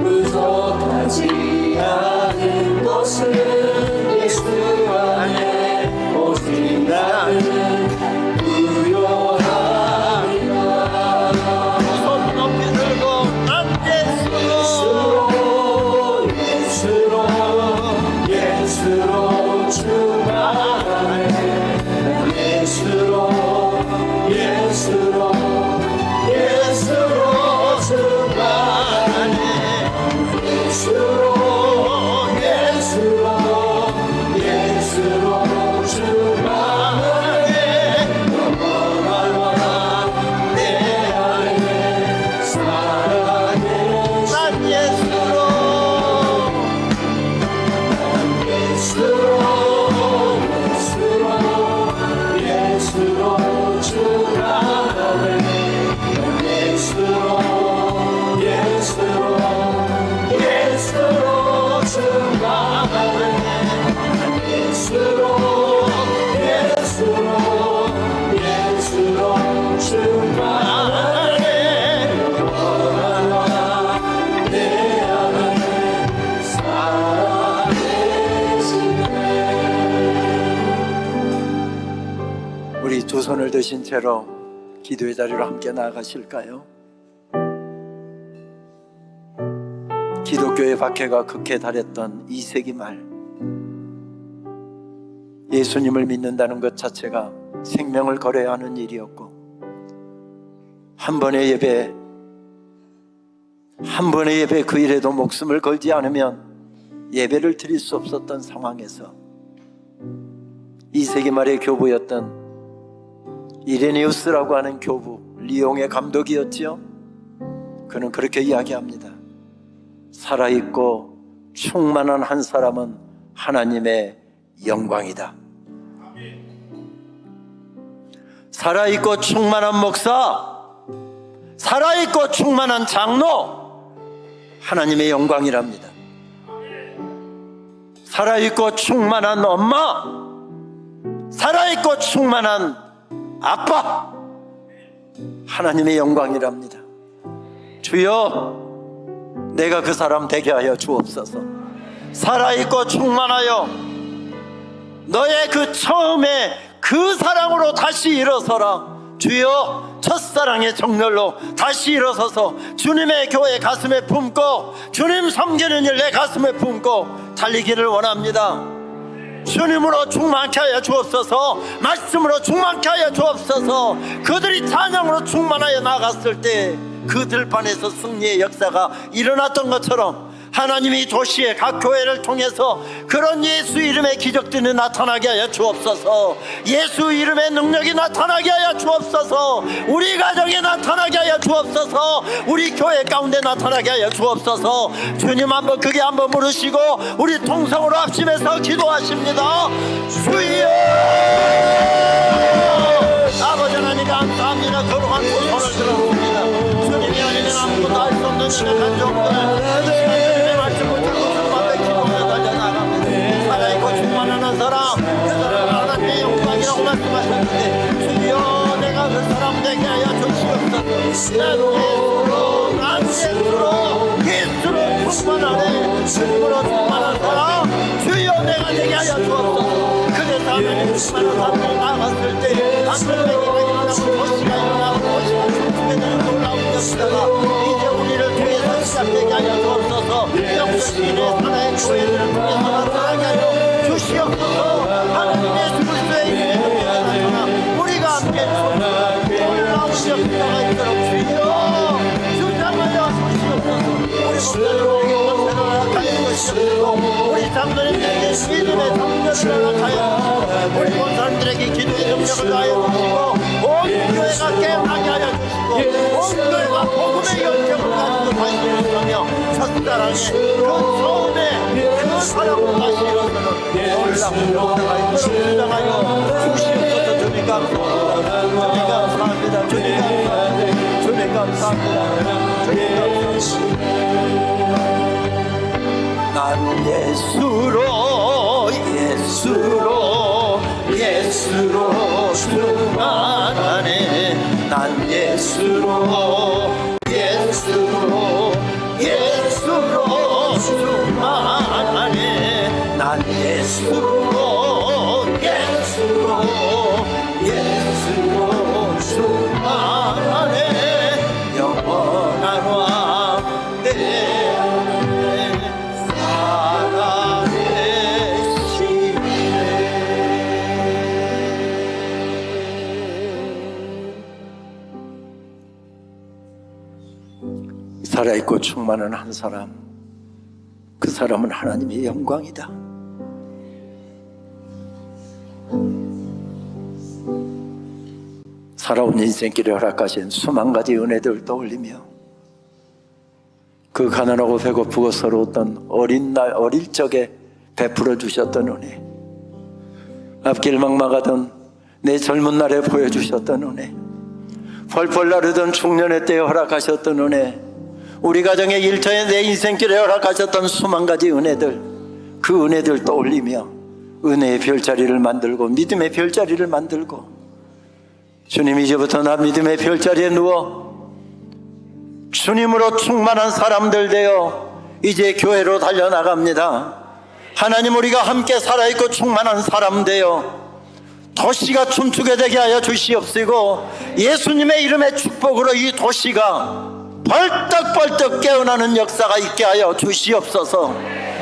부족하지 않은 것은 예수 안에 오직 나는 부요하리라. 손 높이 들고 난 예수로 충만해. 예수로 충만해. 예수로 충만해. 영원한 내 안에 살아계. 난 예수로 충만해. 예수로 충만해. 예수로 충만해. 영원한 내 안에 살아계시네. 우리 두 손을 드신 채로 기도의 자리로 함께 나아가실까요? 기독교의 박해가 극에 달했던 2세기 말, 예수님을 믿는다는 것 자체가 생명을 걸어야 하는 일이었고, 한 번의 예배 그 일에도 목숨을 걸지 않으면 예배를 드릴 수 없었던 상황에서 2세기 말의 교부였던 이레니우스라고 하는 교부, 리옹의 감독이었지요. 그는 그렇게 이야기합니다. 살아있고 충만한 한 사람은 하나님의 영광이다. 살아있고 충만한 목사, 살아있고 충만한 장로, 하나님의 영광이랍니다. 살아있고 충만한 엄마, 살아있고 충만한 아빠, 하나님의 영광이랍니다. 주여, 내가 그 사람 되게 하여 주옵소서. 살아있고 충만하여 너의 그 처음에 그 사랑으로 다시 일어서라. 주여, 첫사랑의 정열로 다시 일어서서 주님의 교회 가슴에 품고 주님 섬기는 일 내 가슴에 품고 달리기를 원합니다. 주님으로 충만케 하여 주옵소서. 말씀으로 충만케 하여 주옵소서. 그들이 찬양으로 충만하여 나갔을 때 그 들판에서 승리의 역사가 일어났던 것처럼 하나님이 도시의 각 교회를 통해서 그런 예수 이름의 기적들이 나타나게 하여 주옵소서. 예수 이름의 능력이 나타나게 하여 주옵소서. 우리 가정에 나타나게 하여 주옵소서. 우리 교회 가운데 나타나게 하여 주옵소서. 주님 한번 크게 한번 부르시고 우리 통성으로 합심해서 기도하십니다. 주여, 아버지 하나님 감사합니다. 거룩한 두 손을 들어봅니다. 주님이 아니면 아무것도 할 수 없는 신의 간종들, 주님의 말씀을 들고 주님 앞에 기도하며 달려나갑니다. 사람, 그 사람은 하나님의 영광이라고 말씀하셨는데 주여 내가 그 사람 되게 하여 주시옵소서. 난 예수로 충만하네. 주님으로 충만한 사람 주여 내가 되게 하여 주옵소서. 그래서 하나님 충만한 사람들이 나갔을 때 하늘에게가 일어나고 도시가 일어나고 도시가 춤추게 되는 놀라운 역사가 이제 우리를 통해서 시작되게 하여 주옵소서. 영적인의 하나의 교회들을 통해서 나타나게 하여 주시옵소서. 하나님의 그리스도의 이름으로 나타나 우리가 함께 놀라운 역사가 있도록 주여 주장하여 주시옵소서. 우리 목사들에게 권세를 허락하여 주시옵소서. 우리 장로님들에게 믿음의 성전을 허락하여 주시고 우리 본 사람들에게 기도의 능력을 더하여 주시고 온 교회가 깨어나게 하여 주시고 온 교회가 복음의 열정을 가지고 다시 일어서며 첫사랑의 그 처음에 그 사랑으로 다시 일어서는 놀라운 역사가 있도록 주장하여 주시옵소서. 주님 감사합니다. 주님 감사합니다. 주님 감사합니다. 주님 감사합니다. 주님 감사합니다. 난 예수로 충만하네. 난 예수로 충만하네. 난 예수로 충만하네. 영원한 왕 내 사랑의 시대. 살아있고 충만한 한 사람, 그 사람은 하나님의 영광이다. 살아온 인생길에 허락하신 수만 가지 은혜들을 떠올리며 그 가난하고 배고프고 서러웠던 어릴 적에 베풀어 주셨던 은혜, 앞길 막막하던 내 젊은 날에 보여주셨던 은혜, 펄펄 나르던 중년의 때에 허락하셨던 은혜, 우리 가정의 일터에 내 인생길에 허락하셨던 수만 가지 은혜들, 그 은혜들 떠올리며 은혜의 별자리를 만들고 믿음의 별자리를 만들고, 주님 이제부터 나 믿음의 별자리에 누워 주님으로 충만한 사람들 되어 이제 교회로 달려나갑니다. 하나님, 우리가 함께 살아있고 충만한 사람 되어 도시가 춤추게 되게 하여 주시옵시고 예수님의 이름의 축복으로 이 도시가 벌떡벌떡 깨어나는 역사가 있게 하여 주시옵소서.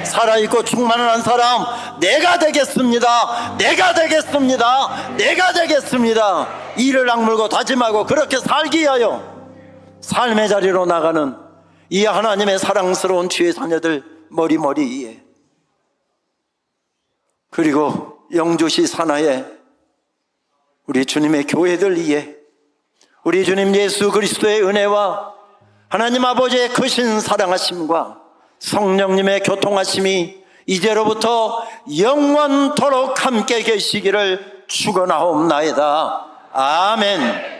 살아있고 충만한 사람 내가 되겠습니다. 내가 되겠습니다. 내가 되겠습니다. 이를 악물고 다짐하고 그렇게 살기 위하여 삶의 자리로 나가는 이 하나님의 사랑스러운 주의 자녀들 머리머리 위에, 그리고 영주시 산하에 우리 주님의 교회들 위에 우리 주님 예수 그리스도의 은혜와 하나님 아버지의 크신 사랑하심과 성령님의 교통하심이 이제로부터 영원토록 함께 계시기를 축원하옵나이다. 아멘.